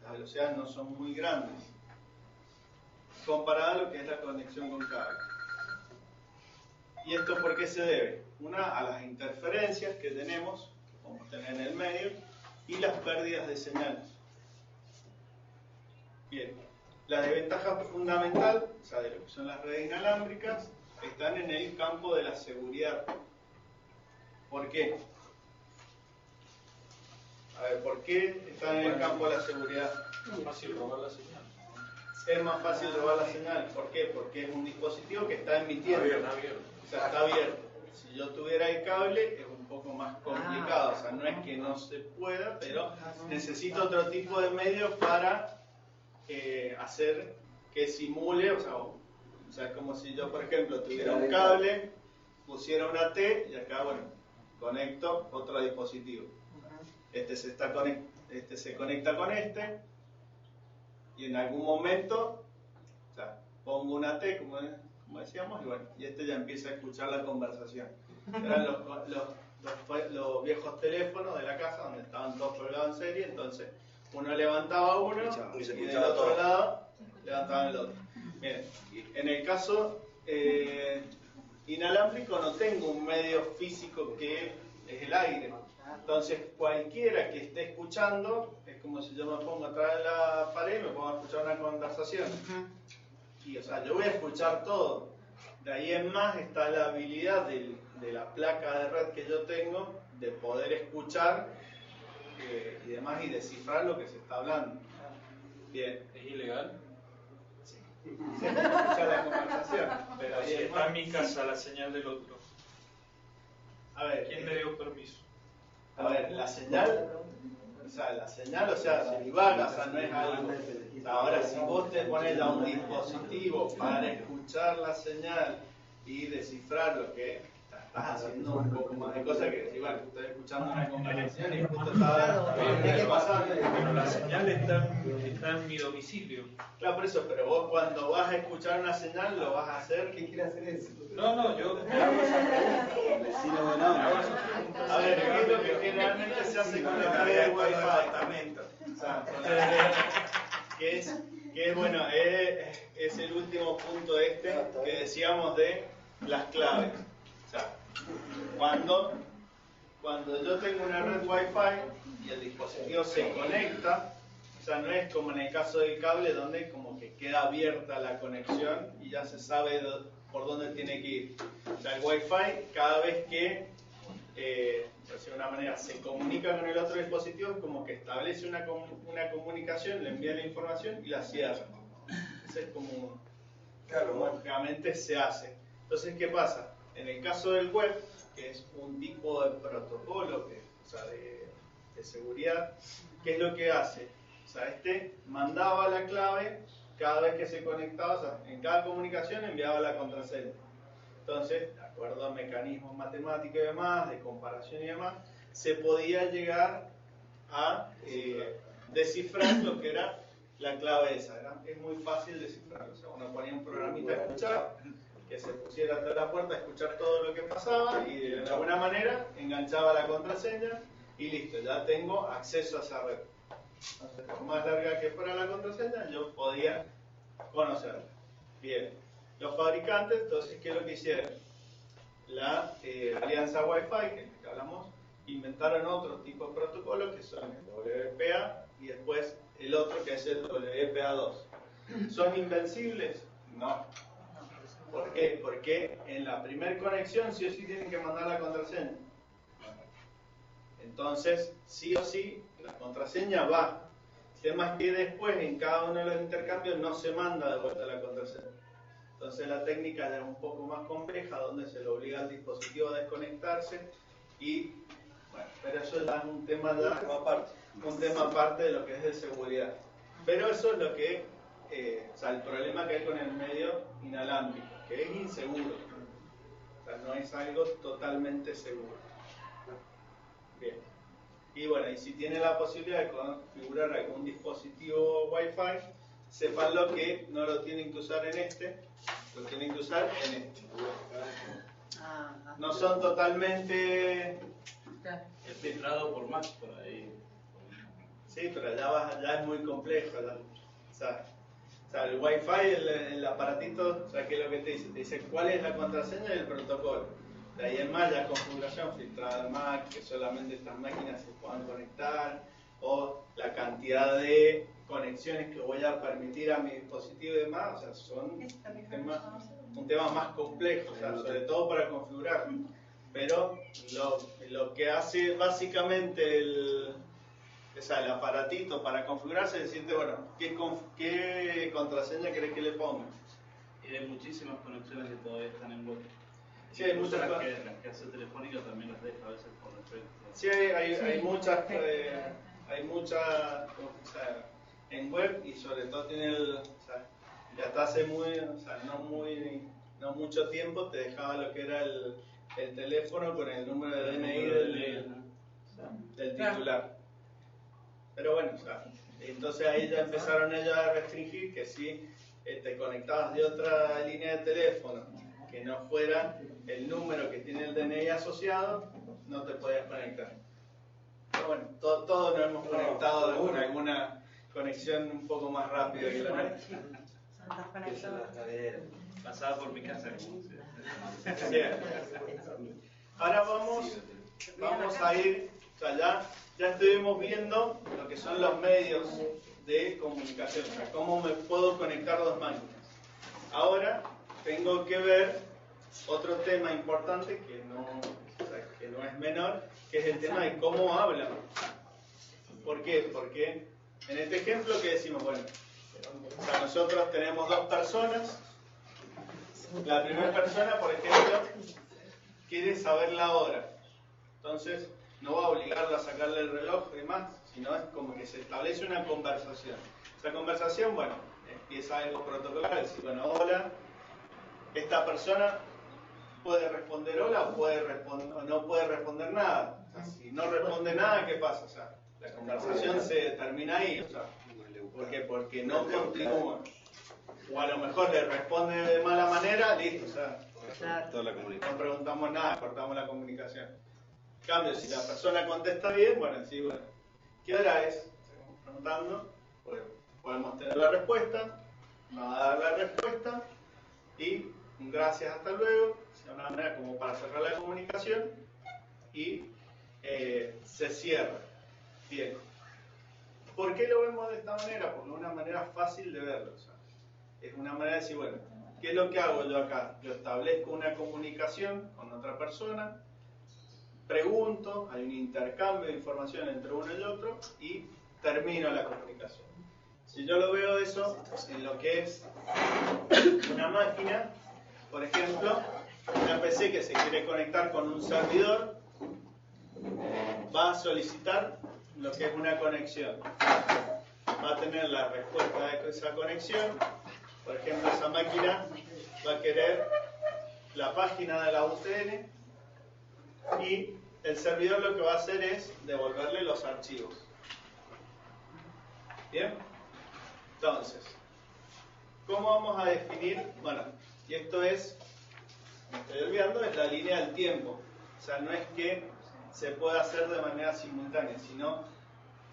las velocidades no son muy grandes, comparada a lo que es la conexión con cable. ¿Y esto por qué se debe? Una, a las interferencias que tenemos, que podemos tener en el medio, y las pérdidas de señal. Bien, la desventaja fundamental, o sea, de lo que son las redes inalámbricas, están en el campo de la seguridad. ¿Por qué? A ver, ¿por qué están en el campo de la seguridad? Es fácil robar la señal. Es más fácil robar la señal. ¿Por qué? Porque es un dispositivo que está emitiendo. Está abierto. O sea, está abierto. Si yo tuviera el cable, es un poco más complicado. O sea, no es que no se pueda, pero necesito otro tipo de medios para hacer que simule, o sea, como si yo, por ejemplo, tuviera un cable, pusiera una T y acá, bueno, conecto otro dispositivo. Este se conecta con este y en algún momento, o sea, pongo una T, como decíamos, y bueno, y este ya empieza a escuchar la conversación. Eran los viejos teléfonos de la casa donde estaban todos colgados en serie, entonces uno levantaba uno y del otro lado levantaban el otro. Miren, en el caso inalámbrico no tengo un medio físico que es el aire. Entonces cualquiera que esté escuchando, es como si yo me pongo atrás de la pared y me pongo a escuchar una conversación. Y o sea, yo voy a escuchar todo. De ahí en más está la habilidad de la placa de red que yo tengo de poder escuchar y demás y descifrar lo que se está hablando. Bien. ¿Es ilegal? Sí. Se escucha la conversación. Pero si está en mi casa la señal del otro, a ver, ¿quién me dio permiso? A ver, la señal, o sea, se divaga, o sea, no es algo. Ahora, si vos te pones a un dispositivo para escuchar la señal y descifrar lo que estás haciendo un poco más de cosas que decir, bueno, estoy escuchando una conversación y justo está pasando. Pero la señal está en mi domicilio. Claro, por eso, pero vos cuando vas a escuchar una señal lo vas a hacer. ¿Qué quiere hacer eso? No, yo me hago esa pregunta. A ver, ¿qué es lo que generalmente se hace con la red de Wi-Fi? O sea, que es bueno, es el último punto que decíamos de las claves. O sea, cuando yo tengo una red Wi-Fi y el dispositivo se conecta, o sea, no es como en el caso del cable donde como que queda abierta la conexión y ya se sabe por dónde tiene que ir. O sea, el Wi-Fi cada vez que por decirlo de una manera, se comunica con el otro dispositivo, es como que establece una comunicación, le envía la información y la cierra. Eso es como lógicamente se hace. Entonces, ¿qué pasa? En el caso del web, que es un tipo de protocolo de seguridad, ¿qué es lo que hace? O sea, mandaba la clave cada vez que se conectaba, o sea, en cada comunicación enviaba la contraseña. Entonces, de acuerdo a mecanismos matemáticos y demás, de comparación y demás, se podía llegar a descifrar lo que era la clave esa. Es muy fácil descifrarlo. O sea, uno ponía un programita a escuchar, que se pusiera hasta la puerta a escuchar todo lo que pasaba y de alguna manera enganchaba la contraseña y listo, ya tengo acceso a esa red. Entonces, por más larga que fuera la contraseña, yo podía conocerla. Bien. Los fabricantes, entonces, ¿qué es lo que hicieron? La alianza Wi-Fi, que hablamos, inventaron otro tipo de protocolos que son el WPA y después el otro que es el WPA2. ¿Son invencibles? No. ¿Por qué? Porque en la primera conexión sí o sí tienen que mandar la contraseña. Entonces, sí o sí, la contraseña va. El tema es que después en cada uno de los intercambios no se manda de vuelta la contraseña. Entonces la técnica ya es un poco más compleja, donde se le obliga al dispositivo a desconectarse y, bueno, pero eso ya es un tema aparte de lo que es de seguridad. Pero eso es lo que, o sea, el problema que hay con el medio inalámbrico, que es inseguro. O sea, no es algo totalmente seguro. Bien. Y bueno, y si tienen la posibilidad de configurar algún dispositivo Wi-Fi, sepanlo que no lo tienen que usar en este, lo tienen que usar en este. No son totalmente... Es filtrado por Mac por ahí. Sí, pero ya es muy complejo. O sea, el Wi-Fi, el aparatito, o sea, ¿qué es lo que te dice? Te dice cuál es la contraseña y el protocolo. De ahí en más, la configuración filtrada en Mac, que solamente estas máquinas se puedan conectar, o la cantidad de conexiones que voy a permitir a mi dispositivo y demás, o sea, son un tema más complejo, o sea, sobre todo para configurar. Pero lo que hace básicamente el aparatito para configurarse es decirte, bueno, ¿qué contraseña querés que le ponga? Y hay muchísimas conexiones que todavía están en web. Sí, hay muchas las que hace Telefónica también las deja a veces por defecto. Sí, hay muchas, o sea, en web, y sobre todo tiene o sea, ya hasta hace no mucho tiempo te dejaba lo que era el teléfono con el número de DNI del titular. Pero bueno, o sea, entonces ahí ya empezaron ellos a restringir que si te conectabas de otra línea de teléfono que no fuera el número que tiene el DNI asociado, no te podías conectar. Pero bueno, todos nos hemos conectado con alguna conexión un poco más rápida que la nuestra. Pasaba por mi casa. Ahora vamos a ir, o sea, ya estuvimos viendo lo que son los medios de comunicación, o sea, cómo me puedo conectar dos máquinas. Ahora tengo que ver otro tema importante que no es menor, que es el tema de cómo hablan. ¿Por qué? Porque en este ejemplo que decimos, bueno, o sea, nosotros tenemos dos personas. La primera persona, por ejemplo, quiere saber la hora. Entonces, no va a obligarlo a sacarle el reloj y demás, sino es como que se establece una conversación. Esa conversación, bueno, empieza algo protocolar, decir, bueno, hola, esta persona puede responder hola o no puede responder nada. O sea, si no responde nada, ¿qué pasa? O sea, la conversación se termina ahí. O sea, ¿por qué? Porque no continúa. O a lo mejor le responde de mala manera, listo, o sea, no preguntamos nada, cortamos la comunicación. En cambio, si la persona contesta bien, bueno, sí, bueno, ¿qué hora es? Seguimos preguntando, pues, podemos tener la respuesta, nos va a dar la respuesta y un gracias, hasta luego, sea una manera como para cerrar la comunicación y se cierra. Bien. ¿Por qué lo vemos de esta manera? Porque es una manera fácil de verlo. O sea, es una manera de decir, bueno, ¿qué es lo que hago yo acá? Yo establezco una comunicación con otra persona, pregunto, hay un intercambio de información entre uno y el otro y termino la comunicación. Si yo lo veo eso en lo que es una máquina, por ejemplo, una PC que se quiere conectar con un servidor, va a solicitar lo que es una conexión. Va a tener la respuesta de esa conexión. Por ejemplo, esa máquina va a querer la página de la UTN y el servidor lo que va a hacer es devolverle los archivos. ¿Bien? Entonces, ¿cómo vamos a definir? Bueno, y esto es, me estoy olvidando, es la línea del tiempo. O sea, no es que se pueda hacer de manera simultánea, sino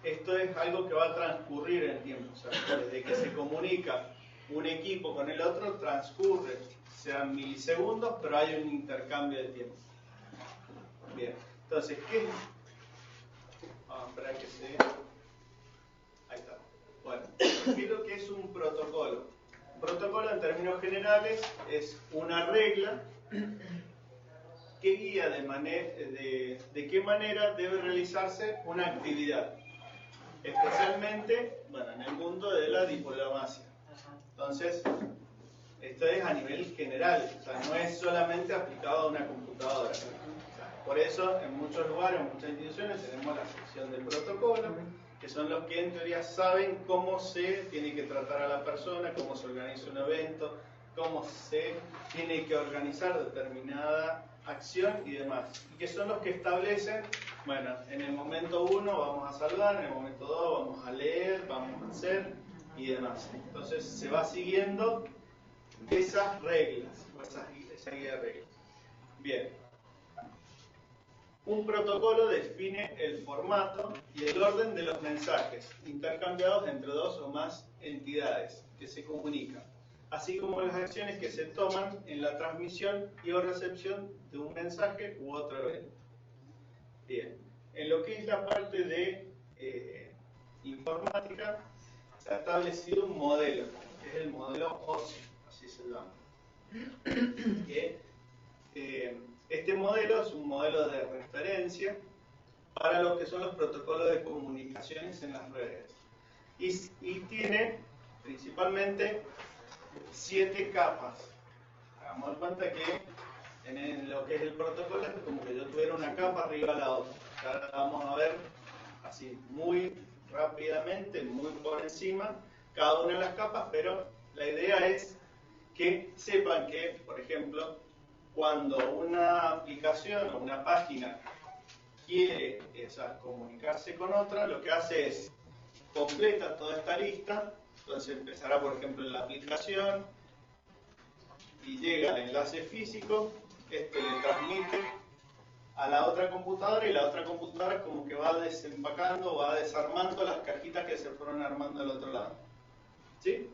esto es algo que va a transcurrir en el tiempo. O sea, desde que se comunica un equipo con el otro, transcurre, sean milisegundos, pero hay un intercambio de tiempo. Bien, entonces, vamos a esperar que se... Ahí está. Bueno, ¿qué es lo que es un protocolo? Un protocolo, en términos generales, es una regla que guía de qué manera debe realizarse una actividad, especialmente, bueno, en el mundo de la diplomacia. Entonces, esto es a nivel general, o sea, no es solamente aplicado a una computadora. O sea, por eso, en muchos lugares, en muchas instituciones, tenemos la sección de protocolo, que son los que en teoría saben cómo se tiene que tratar a la persona, cómo se organiza un evento, cómo se tiene que organizar determinada acción y demás. Y que son los que establecen, bueno, en el momento 1 vamos a saludar, en el momento 2 vamos a leer, vamos a hacer y demás. Entonces se va siguiendo esas reglas, esa guía de reglas. Bien. Un protocolo define el formato y el orden de los mensajes intercambiados entre dos o más entidades que se comunican, así como las acciones que se toman en la transmisión y o recepción de un mensaje u otro evento. Bien, en lo que es la parte de informática, se ha establecido un modelo, que es el modelo OSI, así se llama. Este modelo es un modelo de referencia para lo que son los protocolos de comunicaciones en las redes. Y tiene principalmente 7 capas. Hagamos cuenta que en lo que es el protocolo es como que yo tuviera una capa arriba de la otra. Ahora la vamos a ver así muy rápidamente, muy por encima, cada una de las capas, pero la idea es que sepan que, por ejemplo, cuando una aplicación o una página quiere comunicarse con otra, lo que hace es completa toda esta lista. Entonces empezará, por ejemplo, en la aplicación y llega al enlace físico, le transmite a la otra computadora y la otra computadora como que va desempacando, va desarmando las cajitas que se fueron armando al otro lado. ¿Sí?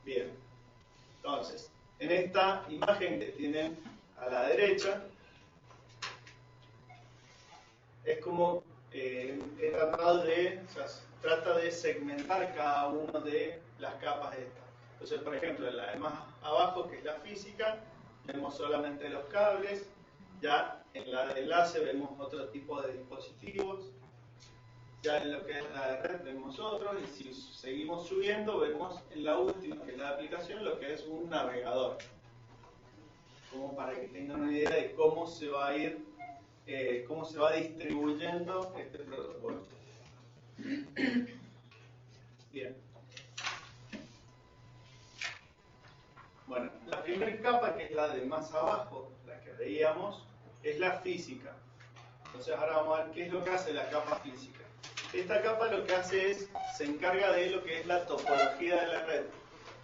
Bien. Entonces, en esta imagen que tienen a la derecha, es como trata de segmentar cada una de las capas estas. Entonces, por ejemplo, en la de más abajo, que es la física, vemos solamente los cables. Ya en la de enlace vemos otro tipo de dispositivos. Ya en lo que es la de red vemos otros. Y si seguimos subiendo, vemos en la última, que es la de aplicación, lo que es un navegador. Como para que tengan una idea de cómo se va a ir, cómo se va distribuyendo este protocolo. Bien. Bueno, la primera capa, que es la de más abajo, la que veíamos, es la física. Entonces ahora vamos a ver qué es lo que hace la capa física. Esta capa lo que hace es, se encarga de lo que es la topología de la red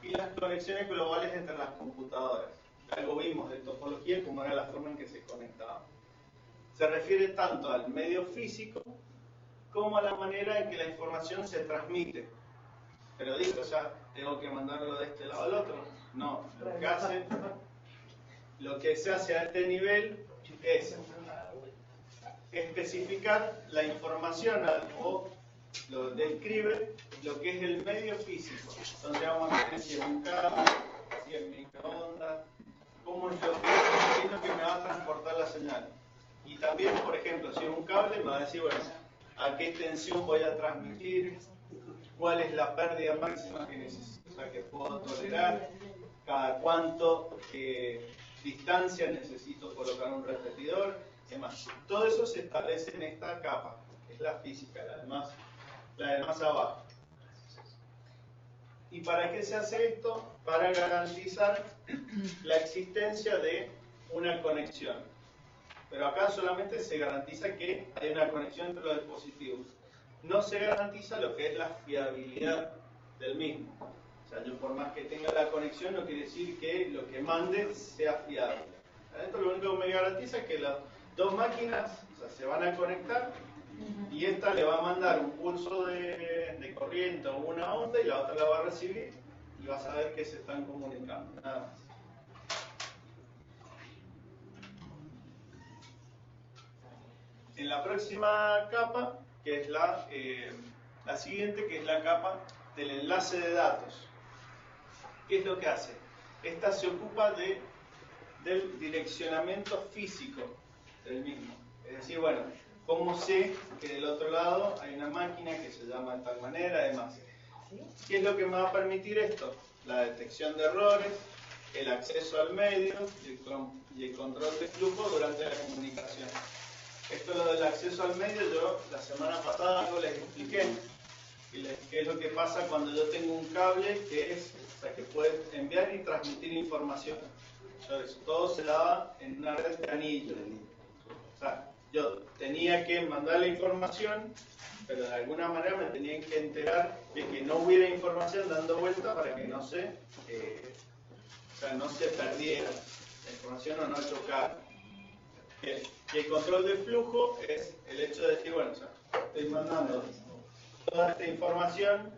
y las conexiones globales entre las computadoras. Algo vimos de topología como era la forma en que se conectaban. Se refiere tanto al medio físico como a la manera en que la información se transmite. Pero digo, ya tengo que mandarlo de este lado al otro. No, lo que se hace a este nivel es especificar la información o lo describe lo que es el medio físico. Entonces vamos a tener si es un cable, si es microondas, cómo es lo que me va a transportar la señal. Y también, por ejemplo, si es un cable, me va a decir, bueno, a qué tensión voy a transmitir, cuál es la pérdida máxima que necesito, o sea, que puedo tolerar, cada cuánto distancia necesito colocar un repetidor, demás. Todo eso se establece en esta capa, que es la física, la de más abajo. ¿Y para qué se hace esto? Para garantizar la existencia de una conexión. Pero acá solamente se garantiza que hay una conexión entre los dispositivos. No se garantiza lo que es la fiabilidad del mismo. O sea, yo por más que tenga la conexión no quiere decir que lo que mande sea fiable. Esto lo único que me garantiza es que las dos máquinas, o sea, se van a conectar y esta le va a mandar un pulso de corriente o una onda y la otra la va a recibir y va a saber que se están comunicando. Nada más. En la próxima capa, que es la siguiente, que es la capa del enlace de datos. ¿Qué es lo que hace? Esta se ocupa del direccionamiento físico del mismo. Es decir, bueno, ¿cómo sé que del otro lado hay una máquina que se llama de tal manera, además? ¿Qué es lo que me va a permitir esto? La detección de errores, el acceso al medio y el control de flujo durante la comunicación. Esto lo del acceso al medio, yo la semana pasada algo les expliqué, ¿Qué es lo que pasa cuando yo tengo un cable que puede enviar y transmitir información? Entonces, todo se daba en una red de anillos. O sea, yo tenía que mandar la información, pero de alguna manera me tenían que enterar de que no hubiera información dando vuelta para que no se perdiera la información o no chocara. Y el control de flujo es el hecho de decir, bueno, estoy mandando toda esta información,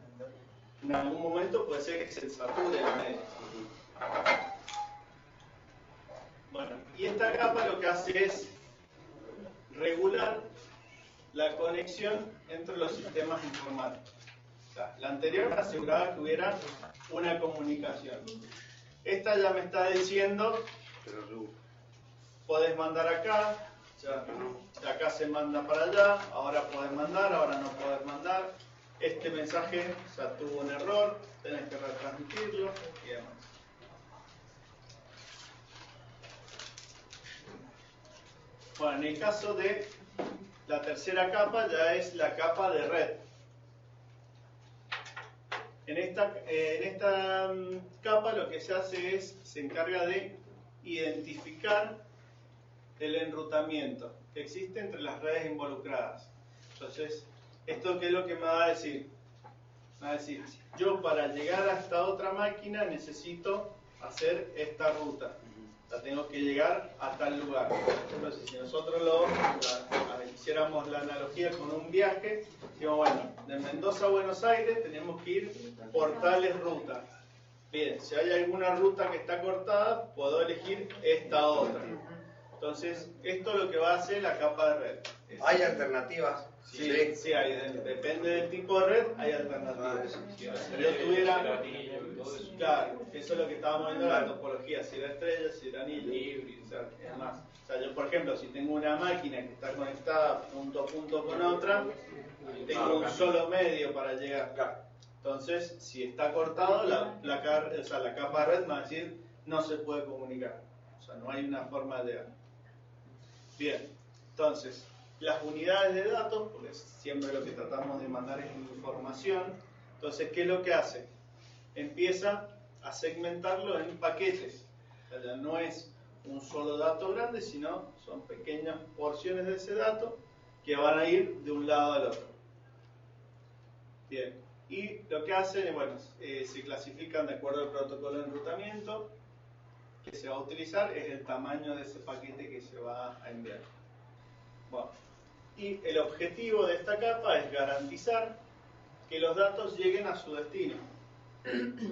en algún momento puede ser que se sature la media. Bueno, y esta capa lo que hace es regular la conexión entre los sistemas informáticos. O sea, la anterior me aseguraba que hubiera una comunicación. Esta ya me está diciendo, podés mandar acá, de acá se manda para allá, ahora podés mandar, ahora no podés mandar. Este mensaje tuvo un error, tenés que retransmitirlo y demás. Bueno, en el caso de la tercera capa ya es la capa de red. En esta capa lo que se hace es, se encarga de identificar el enrutamiento que existe entre las redes involucradas. Entonces, ¿esto qué es lo que me va a decir? Me va a decir, yo para llegar a esta otra máquina necesito hacer esta ruta. O sea, tengo que llegar a tal lugar. Entonces, si nosotros hiciéramos la analogía con un viaje, digamos, bueno, de Mendoza a Buenos Aires tenemos que ir por tales rutas. Bien, si hay alguna ruta que está cortada, puedo elegir esta otra. Entonces, esto es lo que va a hacer la capa de red. ¿Hay alternativas? Sí, hay. Depende del tipo de red, hay alternativas. Si yo tuviera... Claro, eso es lo que estábamos viendo en la topología, si era estrella, si era anillo, híbrido, es más. O sea, yo, por ejemplo, si tengo una máquina que está conectada punto a punto con otra, tengo un solo medio para llegar. Entonces, si está cortado, la capa de red me va a decir, no se puede comunicar. O sea, no hay una forma de llegar. Bien, entonces, las unidades de datos, porque siempre lo que tratamos de mandar es información. Entonces, ¿qué es lo que hace? Empieza a segmentarlo en paquetes. O sea, ya no es un solo dato grande, sino son pequeñas porciones de ese dato que van a ir de un lado al otro. Bien, y lo que hacen, bueno, se clasifican de acuerdo al protocolo de enrutamiento que se va a utilizar, es el tamaño de ese paquete que se va a enviar. Bueno, y el objetivo de esta capa es garantizar que los datos lleguen a su destino,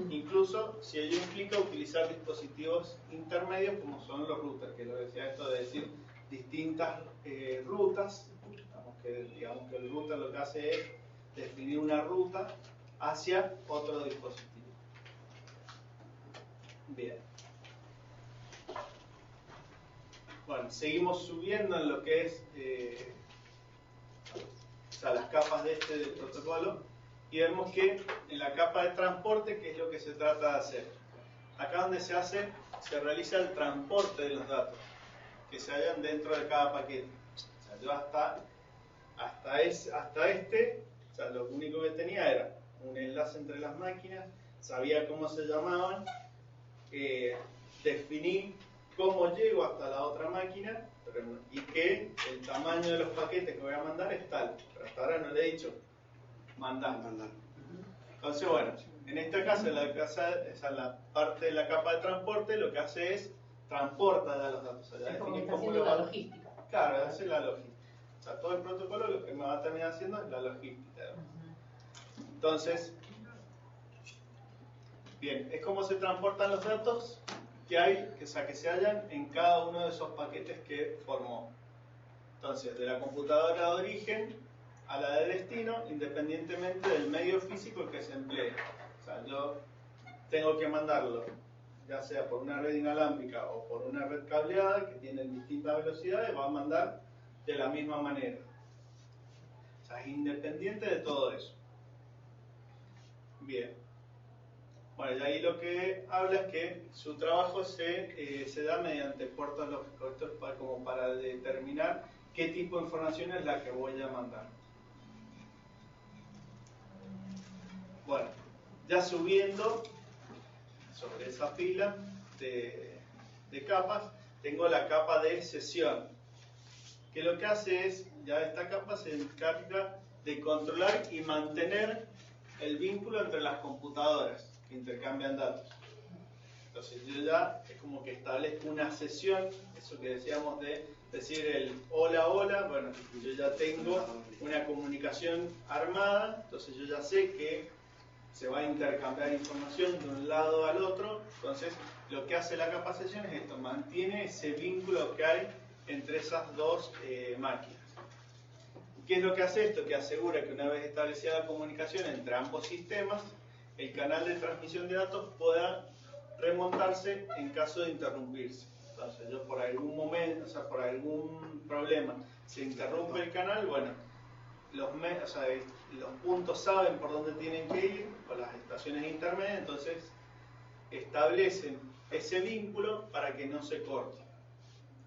incluso si ello implica utilizar dispositivos intermedios como son los routers, que lo decía esto de decir distintas rutas. Digamos que el router lo que hace es definir una ruta hacia otro dispositivo. Bien. Bueno, seguimos subiendo en lo que es las capas de del protocolo, y vemos que en la capa de transporte, ¿qué es lo que se trata de hacer? Acá donde se realiza el transporte de los datos que se hallan dentro de cada paquete. O sea, yo hasta este, o sea, lo único que tenía era un enlace entre las máquinas, sabía cómo se llamaban, definí cómo llego hasta la otra máquina y que el tamaño de los paquetes que voy a mandar es tal. Pero hasta ahora no le he dicho mandar. Entonces, bueno, en este caso, la parte de la capa de transporte lo que hace es transporta ya los datos. O sea, es como está haciendo la logística. Claro, hace la logística. O sea, todo el protocolo lo que me va a terminar haciendo es la logística. Entonces, bien, es como se transportan los datos que se hallan en cada uno de esos paquetes que formó. Entonces, de la computadora de origen a la de destino, independientemente del medio físico que se emplee. O sea, yo tengo que mandarlo, ya sea por una red inalámbrica o por una red cableada, que tienen distintas velocidades, va a mandar de la misma manera. O sea, es independiente de todo eso. Bien. Bueno, y ahí lo que habla es que su trabajo se da mediante puertos lógicos. Esto es como para determinar qué tipo de información es la que voy a mandar. Bueno, ya subiendo sobre esa fila de capas, tengo la capa de sesión, que lo que hace es, ya esta capa se encarga de controlar y mantener el vínculo entre las computadoras que intercambian datos. Entonces yo ya es como que establezco una sesión, eso que decíamos de decir el hola, hola, bueno, yo ya tengo una comunicación armada, entonces yo ya sé que se va a intercambiar información de un lado al otro, entonces lo que hace la capa sesión es esto, mantiene ese vínculo que hay entre esas dos máquinas. ¿Qué es lo que hace esto? Que asegura que una vez establecida la comunicación entre ambos sistemas, el canal de transmisión de datos pueda remontarse en caso de interrumpirse. Entonces yo por algún momento, o sea, por algún problema se interrumpe el canal, bueno, los puntos saben por dónde tienen que ir, o las estaciones intermedias, entonces establecen ese vínculo para que no se corte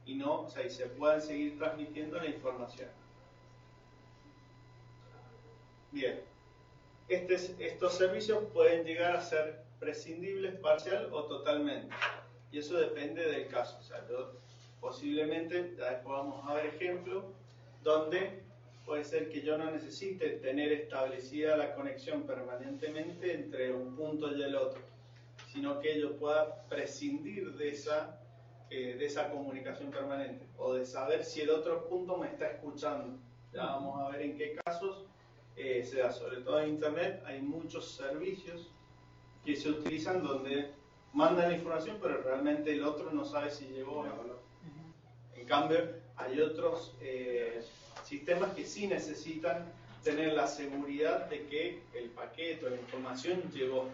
y y se puedan seguir transmitiendo la información. Bien, estos servicios pueden llegar a ser prescindibles parcial o totalmente, y eso depende del caso. O sea, posiblemente ya después vamos a ver ejemplos donde puede ser que yo no necesite tener establecida la conexión permanentemente entre un punto y el otro, sino que yo pueda prescindir de esa comunicación permanente, o de saber si el otro punto me está escuchando. Ya vamos a ver en qué casos se da. Sobre todo en Internet hay muchos servicios que se utilizan donde mandan la información, pero realmente el otro no sabe si llegó o no. En cambio, hay otros sistemas que sí necesitan tener la seguridad de que el paquete o la información llegó.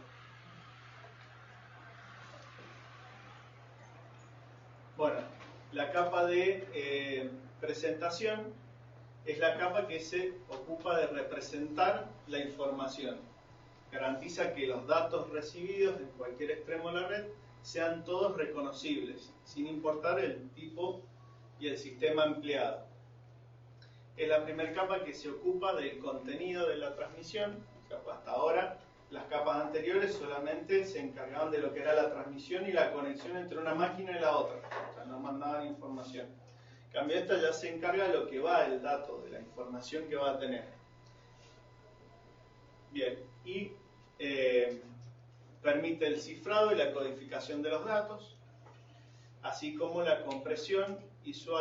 Bueno, la capa de presentación es la capa que se ocupa de representar la información. Garantiza que los datos recibidos en cualquier extremo de la red sean todos reconocibles, sin importar el tipo y el sistema empleado. Es la primera capa que se ocupa del contenido de la transmisión. Hasta ahora, las capas anteriores solamente se encargaban de lo que era la transmisión y la conexión entre una máquina y la otra. O sea, no mandaban información. En cambio, esta ya se encarga de lo que va el dato, de la información que va a tener. Bien, y permite el cifrado y la codificación de los datos, así como la compresión y su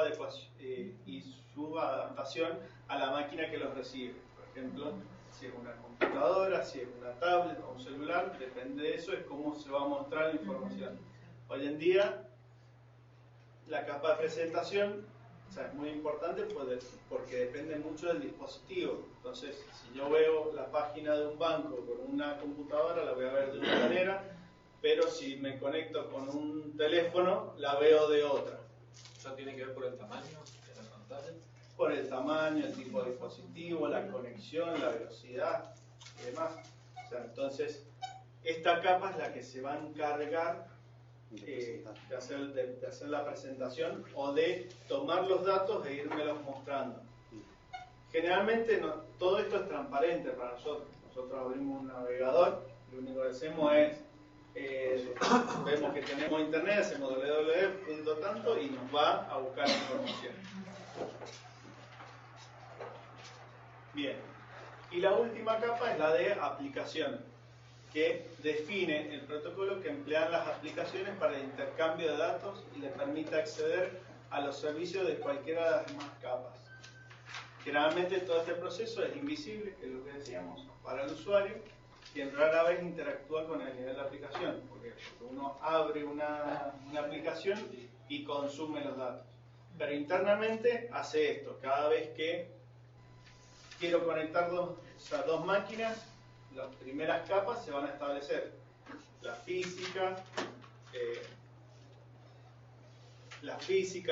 adaptación a la máquina que los recibe. Por ejemplo, si es una computadora, si es una tablet o un celular, depende de eso, es cómo se va a mostrar la información. Hoy en día, la capa de presentación, o sea, es muy importante porque depende mucho del dispositivo. Entonces, si yo veo la página de un banco con una computadora, la voy a ver de una manera, pero si me conecto con un teléfono, la veo de otra. ¿Eso tiene que ver por el tamaño de la pantalla? Por el tamaño, el tipo de dispositivo, la conexión, la velocidad y demás. O sea, entonces, esta capa es la que se va a encargar de hacer la presentación o de tomar los datos e irmelos mostrando. Generalmente todo esto es transparente para nosotros. Nosotros abrimos un navegador, lo único que hacemos es vemos que tenemos internet, hacemos www.tanto y nos va a buscar información. Bien, y la última capa es la de aplicación, que define el protocolo que emplean las aplicaciones para el intercambio de datos y le permite acceder a los servicios de cualquiera de las demás capas. Generalmente todo este proceso es invisible, que es lo que decíamos, para el usuario, quien rara vez interactúa con el nivel de aplicación, porque uno abre una aplicación y consume los datos. Pero internamente hace esto, cada vez que quiero conectar dos máquinas, las primeras capas se van a establecer. La física,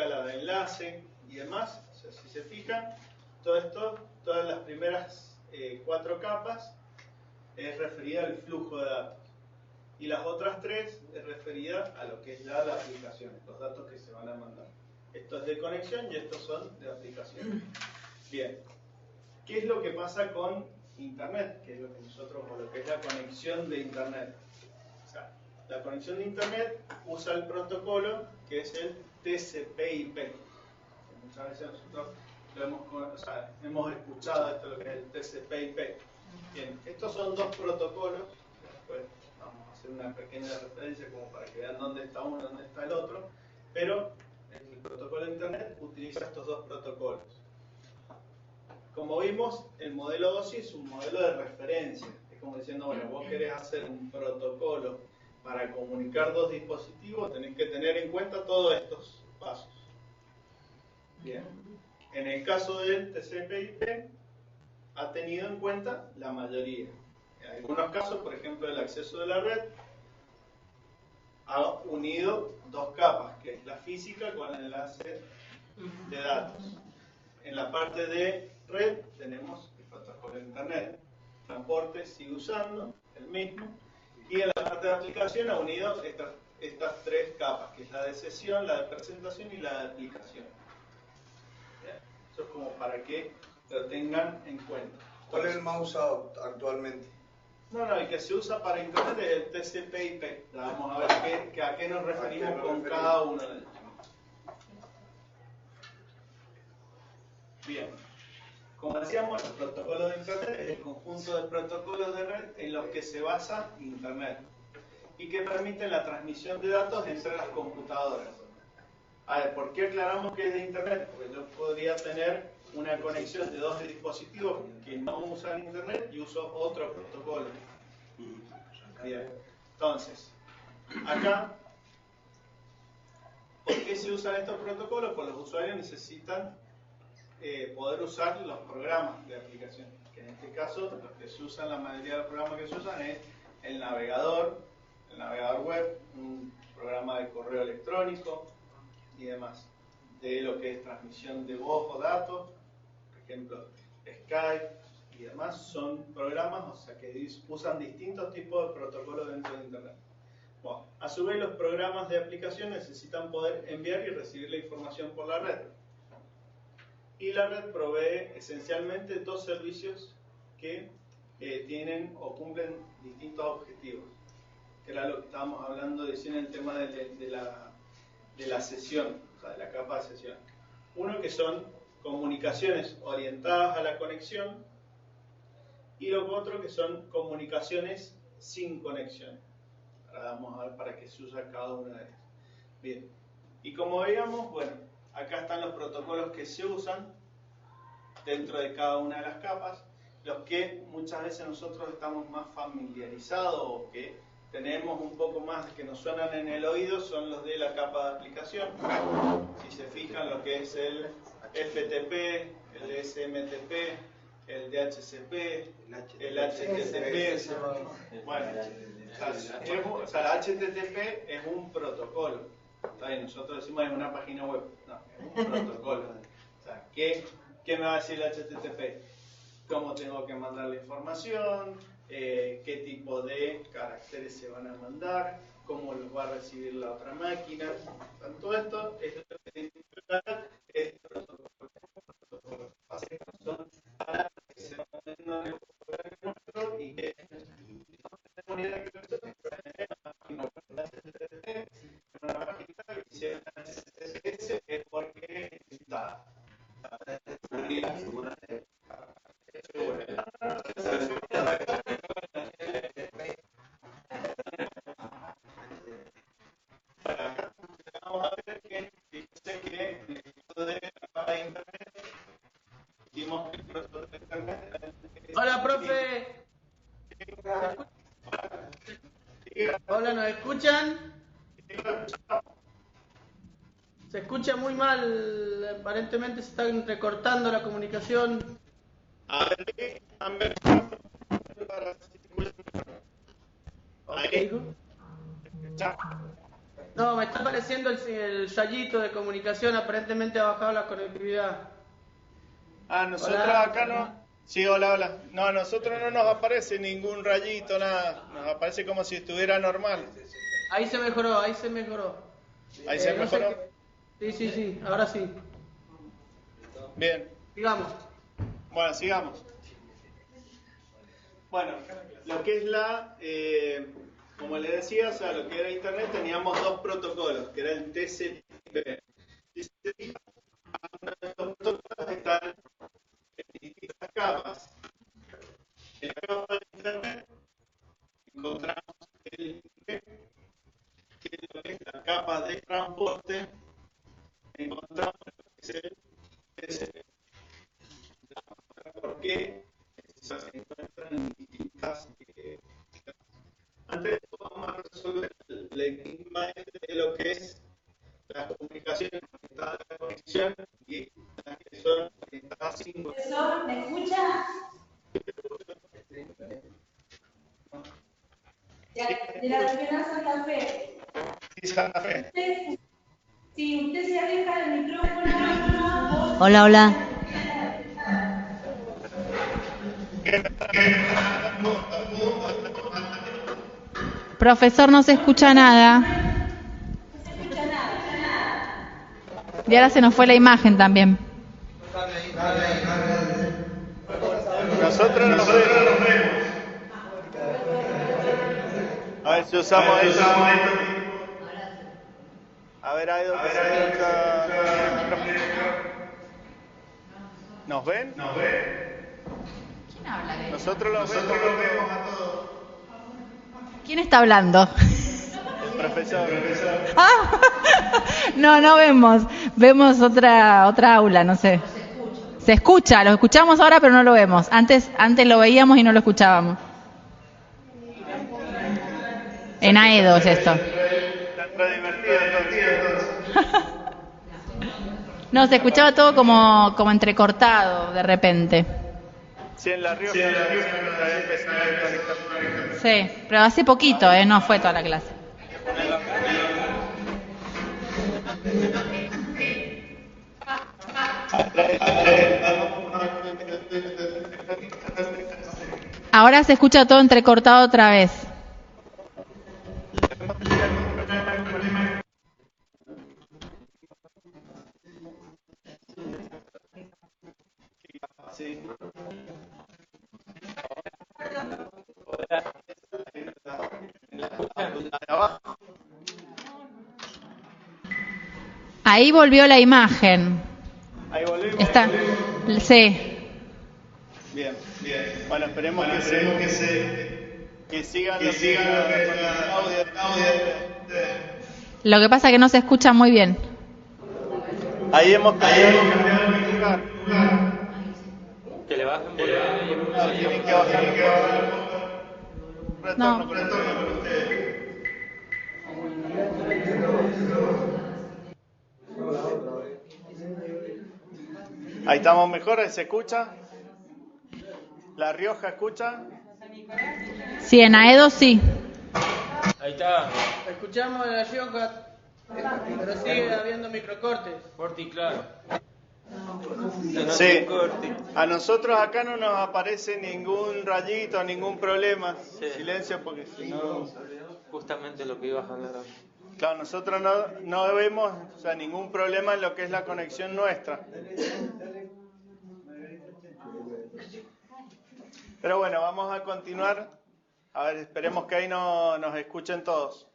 la de enlace y demás. O sea, si se fijan, todo esto, todas las primeras 4 capas es referida al flujo de datos. Y las otras 3 es referida a lo que es ya la aplicación, los datos que se van a mandar. Esto es de conexión y estos son de aplicación. Bien. ¿Qué es lo que pasa con Internet, que es lo que nosotros, o lo que es la conexión de Internet. O sea, la conexión de Internet usa el protocolo que es el TCP/IP. Muchas veces nosotros hemos escuchado esto, lo que es el TCP/IP. Bien, estos son dos protocolos. Después vamos a hacer una pequeña referencia como para que vean dónde está uno y dónde está el otro. Pero el protocolo de Internet utiliza estos dos protocolos. Como vimos, el modelo OSI es un modelo de referencia. Es como diciendo, bueno, vos querés hacer un protocolo para comunicar dos dispositivos, tenés que tener en cuenta todos estos pasos. Bien. En el caso del TCP/IP, ha tenido en cuenta la mayoría. En algunos casos, por ejemplo, el acceso de la red, ha unido dos capas, que es la física con el enlace de datos. En la parte de red tenemos el protocolo de Internet. Transporte sigue usando el mismo. Y en la parte de aplicación ha unido estas tres capas, que es la de sesión, la de presentación y la de aplicación. Bien. Eso es como para que lo tengan en cuenta. ¿Cuál es el más usado actualmente? No, el que se usa para Internet es el TCP/IP. Vamos a ver a qué nos referimos con cada uno de ellos. Bien. Como decíamos, el protocolo de Internet es el conjunto de protocolos de red en los que se basa Internet y que permiten la transmisión de datos entre las computadoras. A ver, ¿por qué aclaramos que es de Internet? Porque yo podría tener una conexión de dos dispositivos que no usan Internet y uso otro protocolo. Bien, entonces, acá, ¿por qué se usan estos protocolos? Pues los usuarios necesitan poder usar los programas de aplicación, que en este caso los que se usan, la mayoría de los programas que se usan es el navegador web, un programa de correo electrónico y demás, de lo que es transmisión de voz o datos, por ejemplo Skype y demás, son programas, o sea, que usan distintos tipos de protocolos dentro de Internet. Bueno, a su vez los programas de aplicación necesitan poder enviar y recibir la información por la red. Y la red provee esencialmente dos servicios que tienen o cumplen distintos objetivos, que era lo que estábamos hablando en el tema de la sesión, o sea, de la capa de sesión. Uno que son comunicaciones orientadas a la conexión y lo otro que son comunicaciones sin conexión. Ahora vamos a ver para qué se usa cada una de ellas. Bien, y como veíamos, bueno, acá están los protocolos que se usan dentro de cada una de las capas, los que muchas veces nosotros estamos más familiarizados o que tenemos un poco más que nos suenan en el oído son los de la capa de aplicación. Si se fijan, lo que es el FTP, el SMTP, el DHCP, el HTTP. Bueno, o sea, el HTTP es un protocolo. Está bien, nosotros decimos en una página web. No, es un protocolo. O sea, ¿qué me va a decir el HTTP? ¿Cómo tengo que mandar la información? ¿Qué tipo de caracteres se van a mandar? ¿Cómo los va a recibir la otra máquina? Todo esto es lo que significa este protocolo. Son para que se mantengan y que una página que hiciera HTTPS es porque está vamos a ver que fíjense que en el caso de la capa de Internet vimos que el protocolo de Internet. Hola, profe. Hola, ¿nos escuchan? Se escucha muy mal, aparentemente se está recortando la comunicación. A ver, No, me está apareciendo el rayito de comunicación, aparentemente ha bajado la conectividad. Nosotros Hola. acá no. Sí, hola. No, a nosotros no nos aparece ningún rayito, nada. Nos aparece como si estuviera normal. Ahí se mejoró. ¿Ahí se no mejoró? sé sí, ahora sí. Bien. Sigamos. Bueno, sigamos. Bueno, lo que es como le decía, o sea, lo que era Internet, teníamos dos protocolos, que era el TCP. Uno de estos protocolos están en distintas capas. En la capa de Internet encontramos el IP, que es lo que es la capa de transporte, encontramos lo que es el TCP. ¿Por qué? Se encuentran en distintas. Antes de todo, vamos a resolver el enigma de lo que es las comunicaciones orientadas a la conexión y las que son orientadas sin conexión. Profesor, ¿me escucha? De la regional Santa Fe. Sí, Santa Fe. Si usted se aleja del micrófono. Hola, hola. Profesor, no se escucha nada. Y ahora se nos fue la imagen también. Nosotros nos vemos. A ver si usamos eso. A ver, hay dos que se escucha. ¿Nos ven? ¿Quién habla de eso? Nosotros los vemos a todos. ¿Quién está hablando? El profesor. Ah, no vemos. Vemos otra aula, no sé. Se escucha, lo escuchamos ahora, pero no lo vemos. Antes lo veíamos y no lo escuchábamos. En Aedo es esto. No, se escuchaba todo como entrecortado de repente. Sí, en La Rioja. Sí, pero hace poquito, no fue toda la clase. Ahora se escucha todo entrecortado otra vez. Sí. Ahí volvió la imagen. Ahí volvimos. Está. Sí. Bien. Bueno, esperemos que sigan los audio. Lo que pasa es que no se escucha muy bien. Ahí hemos cambiado el lugar. Que le bajen volumen. Tienen que bajar. No. Ahí estamos mejor, ahí se escucha. La Rioja escucha. Sí, en Aedo sí. Ahí está. Escuchamos de La Rioja, pero sigue habiendo microcortes. Fuerte y claro. Sí. A nosotros acá no nos aparece ningún rayito, ningún problema. Sí. Silencio, porque si no... Justamente lo que ibas a hablar. Claro, nosotros no vemos, o sea, ningún problema en lo que es la conexión nuestra. Pero bueno, vamos a continuar. A ver, esperemos que ahí nos escuchen todos.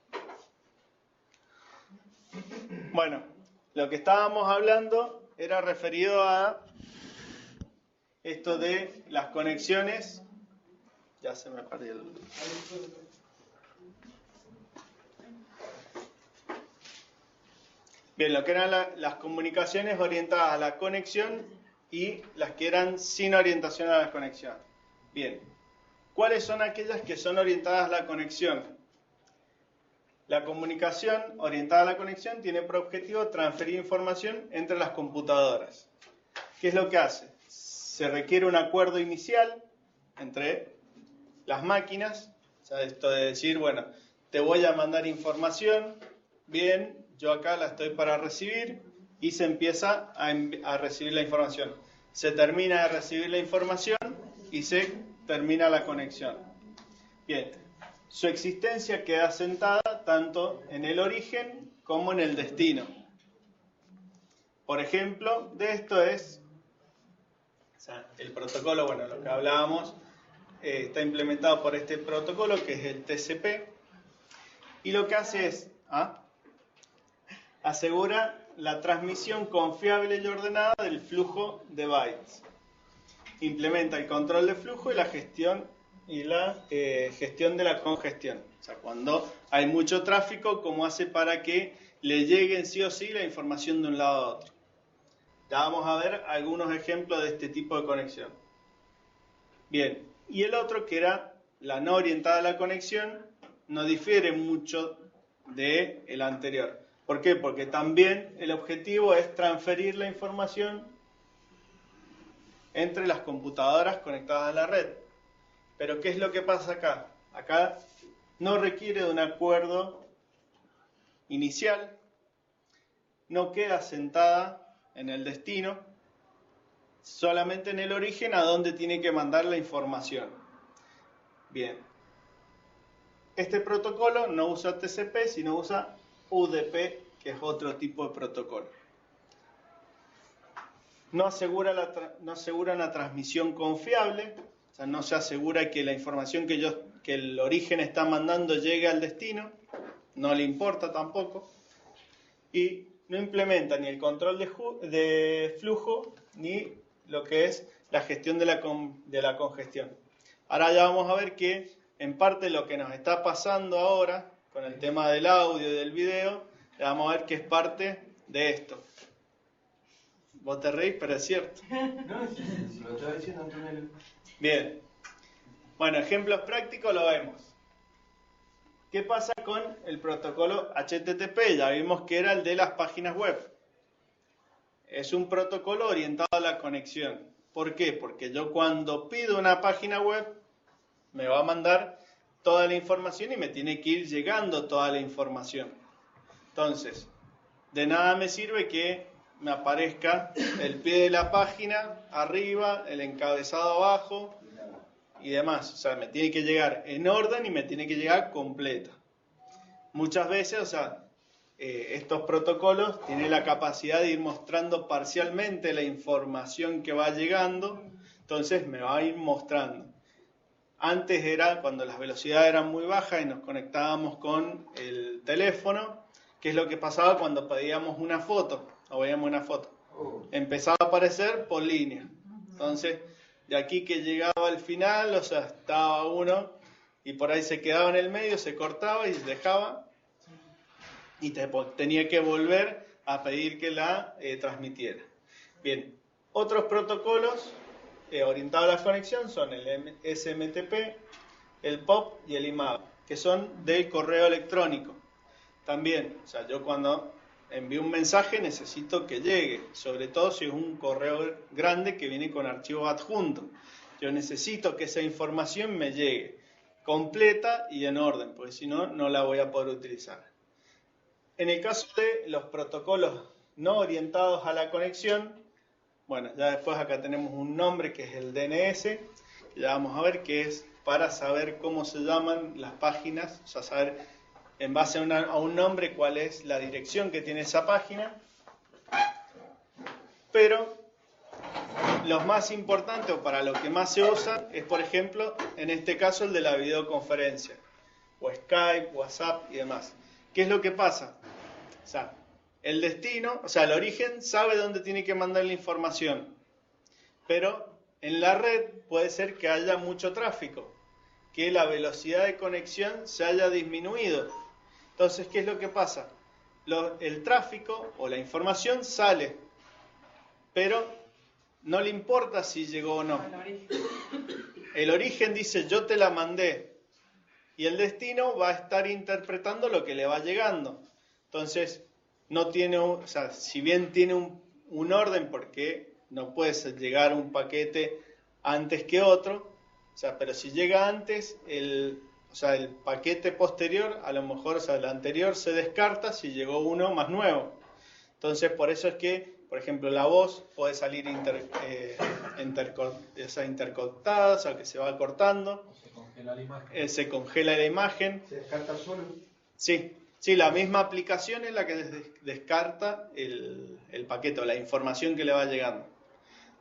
Bueno, lo que estábamos hablando era referido a esto de las conexiones. Ya se me perdió el... Bien, lo que eran las comunicaciones orientadas a la conexión y las que eran sin orientación a la conexión. Bien, ¿cuáles son aquellas que son orientadas a la conexión? La comunicación orientada a la conexión tiene por objetivo transferir información entre las computadoras. ¿Qué es lo que hace? Se requiere un acuerdo inicial entre las máquinas, o sea, esto de decir, bueno, te voy a mandar información, bien, yo acá la estoy para recibir, y se empieza a recibir la información. Se termina de recibir la información y se termina la conexión. Bien, su existencia queda asentada tanto en el origen como en el destino. Por ejemplo, de esto es, o sea, el protocolo, bueno, lo que hablábamos, está implementado por este protocolo que es el TCP, y lo que hace es asegura la transmisión confiable y ordenada del flujo de bytes. Implementa el control de flujo y la gestión de la congestión. O sea, cuando hay mucho tráfico, ¿cómo hace para que le lleguen sí o sí la información de un lado a otro? Ya vamos a ver algunos ejemplos de este tipo de conexión. Bien, y el otro, que era la no orientada a la conexión, no difiere mucho del anterior. ¿Por qué? Porque también el objetivo es transferir la información entre las computadoras conectadas a la red. Pero ¿qué es lo que pasa acá? Acá no requiere de un acuerdo inicial, no queda sentada en el destino, solamente en el origen a dónde tiene que mandar la información. Bien, este protocolo no usa TCP, sino usa UDP, que es otro tipo de protocolo. No asegura una transmisión confiable, o sea, no se asegura que la información que el origen está mandando llegue al destino, no le importa tampoco, y no implementa ni el control de flujo ni lo que es la gestión de la congestión. Ahora ya vamos a ver que en parte lo que nos está pasando ahora con el tema del audio y del video, ya vamos a ver que es parte de esto. Vos te reís, pero es cierto. No, sí, lo estaba diciendo Antonio. Bien. Bueno, ejemplos prácticos lo vemos. ¿Qué pasa con el protocolo HTTP? Ya vimos que era el de las páginas web. Es un protocolo orientado a la conexión. ¿Por qué? Porque yo cuando pido una página web, me va a mandar toda la información y me tiene que ir llegando toda la información. Entonces, de nada me sirve que me aparezca el pie de la página arriba, el encabezado abajo y demás. O sea, me tiene que llegar en orden y me tiene que llegar completa. Muchas veces, o sea, estos protocolos tienen la capacidad de ir mostrando parcialmente la información que va llegando, entonces me va a ir mostrando. Antes era cuando las velocidades eran muy bajas y nos conectábamos con el teléfono, ¿qué es lo que pasaba cuando pedíamos una foto o veíamos una foto? Empezaba a aparecer por línea. Entonces, de aquí que llegaba al final, o sea, estaba uno y por ahí se quedaba en el medio, se cortaba y se dejaba y tenía que volver a pedir que la transmitiera. Bien, otros protocolos orientados a la conexión son el SMTP, el POP y el IMAP, que son del correo electrónico. También, o sea, yo cuando envío un mensaje necesito que llegue, sobre todo si es un correo grande que viene con archivo adjunto. Yo necesito que esa información me llegue completa y en orden, porque si no, no la voy a poder utilizar. En el caso de los protocolos no orientados a la conexión, bueno, ya después acá tenemos un nombre que es el DNS, que ya vamos a ver que es para saber cómo se llaman las páginas, o sea, saber en base a un nombre cuál es la dirección que tiene esa página. Pero los más importantes o para lo que más se usa es, por ejemplo, en este caso el de la videoconferencia, o Skype, WhatsApp y demás. ¿Qué es lo que pasa? O sea, el destino, o sea, el origen sabe dónde tiene que mandar la información, pero en la red puede ser que haya mucho tráfico, que la velocidad de conexión se haya disminuido. Entonces, ¿qué es lo que pasa? El tráfico o la información sale, pero no le importa si llegó o no. El origen dice, yo te la mandé, y el destino va a estar interpretando lo que le va llegando. Entonces, no tiene, o sea, si bien tiene un orden, porque no puede llegar un paquete antes que otro, o sea, pero si llega antes, el paquete posterior, a lo mejor, o sea, el anterior se descarta si llegó uno más nuevo. Entonces, por eso es que, por ejemplo, la voz puede salir intercortada, o sea, que se va cortando. Se congela la imagen. Se congela la imagen. ¿Se descarta solo? Sí, la misma aplicación es la que descarta el paquete o la información que le va llegando.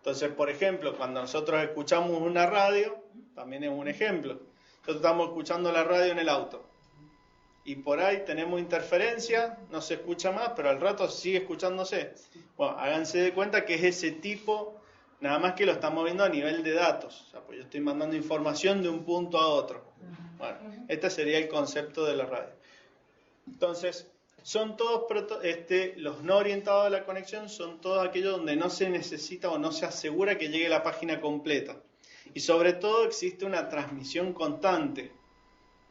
Entonces, por ejemplo, cuando nosotros escuchamos una radio, también es un ejemplo. Nosotros estamos escuchando la radio en el auto. Y por ahí tenemos interferencia, no se escucha más, pero al rato sigue escuchándose. Bueno, háganse de cuenta que es ese tipo, nada más que lo estamos viendo a nivel de datos. O sea, pues yo estoy mandando información de un punto a otro. Bueno, este sería el concepto de la radio. Entonces, son todos los no orientados a la conexión, son todos aquellos donde no se necesita o no se asegura que llegue la página completa. Y sobre todo existe una transmisión constante,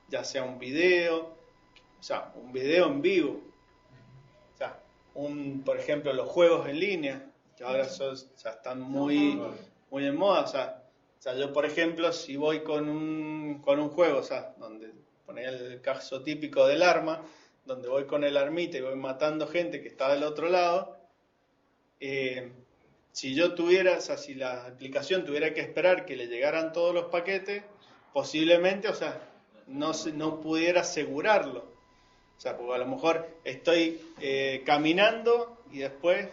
ya sea un video, o sea, un video en vivo. O sea, por ejemplo, los juegos en línea, que ahora están muy en moda. O sea, yo, por ejemplo, si voy con un juego, o sea, donde ponía el caso típico del arma, donde voy con el armita y voy matando gente que está del otro lado, si yo tuviera, o sea, si la aplicación tuviera que esperar que le llegaran todos los paquetes, posiblemente, o sea, no pudiera asegurarlo. O sea, porque a lo mejor estoy caminando y después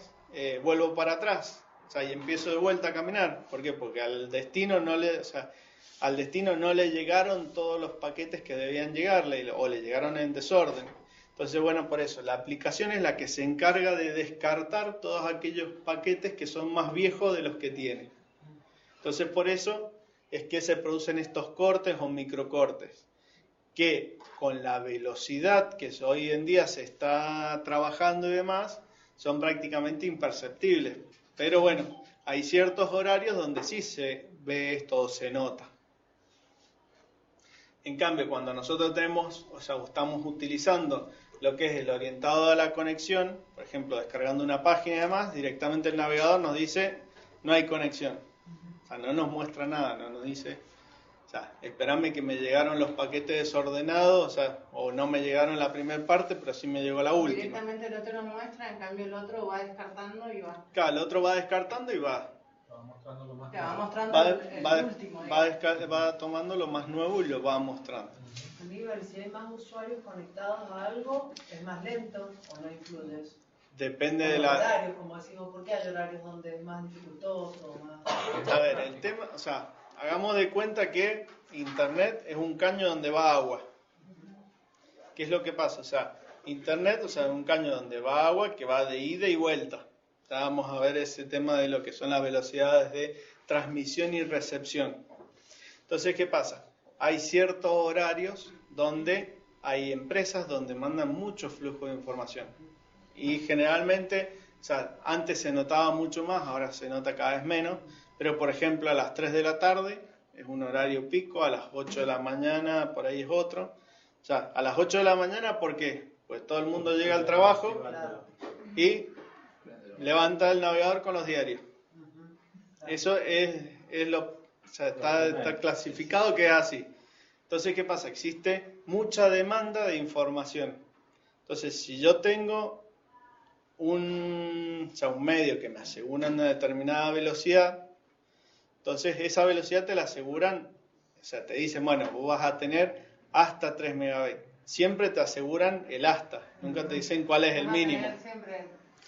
vuelvo para atrás. O sea, y empiezo de vuelta a caminar. ¿Por qué? Porque al destino no le llegaron todos los paquetes que debían llegarle, o le llegaron en desorden. Entonces, bueno, por eso, la aplicación es la que se encarga de descartar todos aquellos paquetes que son más viejos de los que tiene. Entonces, por eso es que se producen estos cortes o microcortes, que con la velocidad que hoy en día se está trabajando y demás, son prácticamente imperceptibles. Pero bueno, hay ciertos horarios donde sí se ve esto o se nota. En cambio, cuando nosotros estamos utilizando lo que es el orientado a la conexión, por ejemplo, descargando una página y demás, directamente el navegador nos dice, no hay conexión. O sea, no nos muestra nada, no nos dice, o sea, esperame que me llegaron los paquetes desordenados, o sea, o no me llegaron la primera parte, pero sí me llegó la última. Directamente el otro nos muestra, en cambio el otro va descartando y va. Claro, el otro va descartando y va. Te va mostrando el último. Va tomando lo más nuevo y lo va mostrando. Aníbal, si hay más usuarios conectados a algo, ¿es más lento o no influye eso? Depende de la... horarios, como decimos, ¿por qué hay horarios donde es más dificultoso o más...? A ver, el tema, o sea, hagamos de cuenta que Internet es un caño donde va agua. ¿Qué es lo que pasa? O sea, Internet, o sea, es un caño donde va agua que va de ida y vuelta. Ya vamos a ver ese tema de lo que son las velocidades de transmisión y recepción. Entonces, ¿qué pasa? Hay ciertos horarios donde hay empresas donde mandan mucho flujo de información. Y generalmente, o sea, antes se notaba mucho más, ahora se nota cada vez menos, pero por ejemplo a las 3 de la tarde es un horario pico, a las 8 de la mañana por ahí es otro. O sea, a las 8 de la mañana, ¿por qué? Pues todo el mundo llega al trabajo y levanta el navegador con los diarios. Eso es o sea, está clasificado que es así. Entonces, ¿qué pasa? Existe mucha demanda de información. Entonces, si yo tengo un medio que me asegura una determinada velocidad, entonces esa velocidad te la aseguran, o sea, te dicen, bueno, vos vas a tener hasta 3 megabytes. Siempre te aseguran el hasta, nunca te dicen cuál es el mínimo.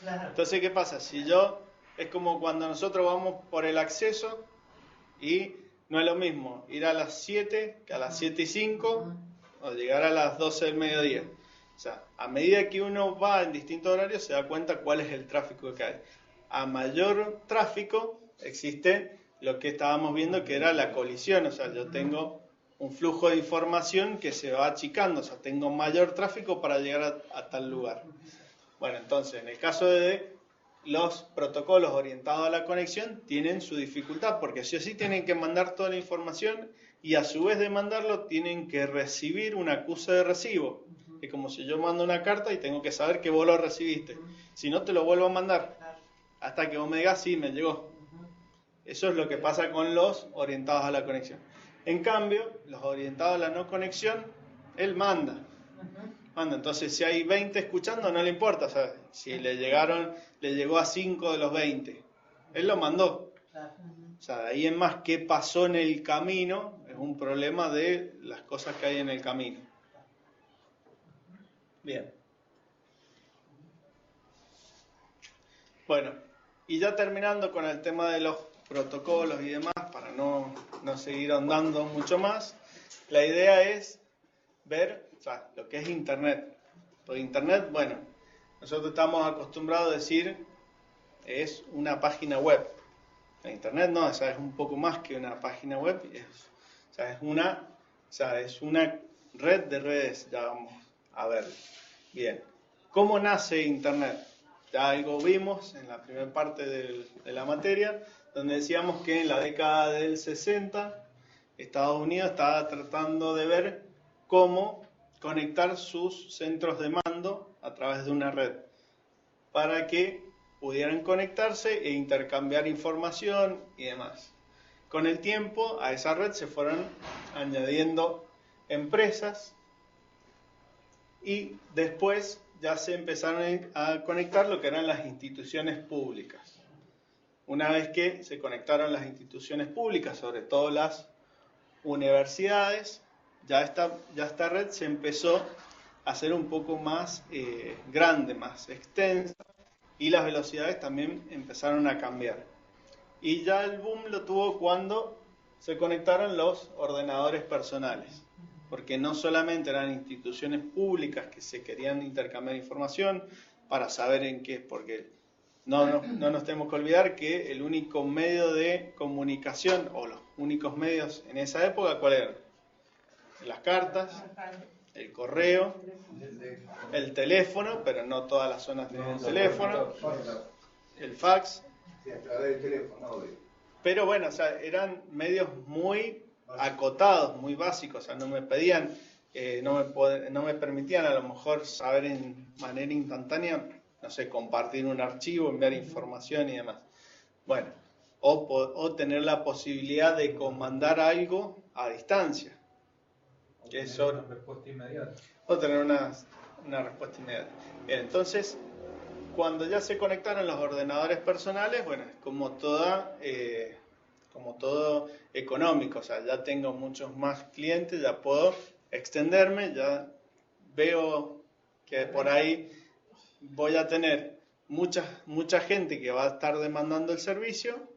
Entonces, ¿qué pasa? Si es como cuando nosotros vamos por el acceso y no es lo mismo ir a las 7 que a las 7 y 5 o llegar a las 12 del mediodía. O sea, a medida que uno va en distintos horarios se da cuenta cuál es el tráfico que hay. A mayor tráfico existe lo que estábamos viendo que era la colisión. O sea, yo tengo un flujo de información que se va achicando. O sea, tengo mayor tráfico para llegar a tal lugar. Bueno, entonces, en el caso de los protocolos orientados a la conexión, tienen su dificultad, porque sí o sí tienen que mandar toda la información y a su vez de mandarlo tienen que recibir un acuse de recibo. Es como si yo mando una carta y tengo que saber que vos lo recibiste. Si no, te lo vuelvo a mandar hasta que vos me digas, sí, me llegó. Eso es lo que pasa con los orientados a la conexión. En cambio, los orientados a la no conexión, él manda. Entonces, si hay 20 escuchando, no le importa. O sea, si le llegó a 5 de los 20. Él lo mandó. O sea, de ahí en más, ¿qué pasó en el camino? Es un problema de las cosas que hay en el camino. Bien. Bueno, y ya terminando con el tema de los protocolos y demás, para no seguir ahondando mucho más, la idea es ver, o sea, lo que es Internet. Porque Internet, bueno, nosotros estamos acostumbrados a decir es una página web. Internet no, o sea, es un poco más que una página web, es una red de redes, ya vamos a ver. Bien, ¿cómo nace Internet? Ya algo vimos en la primera parte de la materia, donde decíamos que en la década del 60 Estados Unidos estaba tratando de ver cómo conectar sus centros de mando a través de una red para que pudieran conectarse e intercambiar información y demás. Con el tiempo a esa red se fueron añadiendo empresas y después ya se empezaron a conectar lo que eran las instituciones públicas. Una vez que se conectaron las instituciones públicas, sobre todo las universidades, ya esta red se empezó a hacer un poco más grande, más extensa, y las velocidades también empezaron a cambiar. Y ya el boom lo tuvo cuando se conectaron los ordenadores personales, porque no solamente eran instituciones públicas que se querían intercambiar información para saber en qué, porque no nos tenemos que olvidar que el único medio de comunicación, o los únicos medios en esa época, ¿cuál eran? Las cartas, el correo, el teléfono, pero no todas las zonas tienen el teléfono, el fax. Pero bueno, o sea, eran medios muy acotados, muy básicos, o sea, no me pedían, no me permitían a lo mejor saber en manera instantánea, no sé, compartir un archivo, enviar información y demás. Bueno, o tener la posibilidad de comandar algo a distancia. Que eso, una respuesta inmediata. O tener una respuesta inmediata. Bien, entonces, cuando ya se conectaron los ordenadores personales, bueno, es como todo económico, o sea, ya tengo muchos más clientes, ya puedo extenderme, ya veo que por ahí voy a tener mucha gente que va a estar demandando el servicio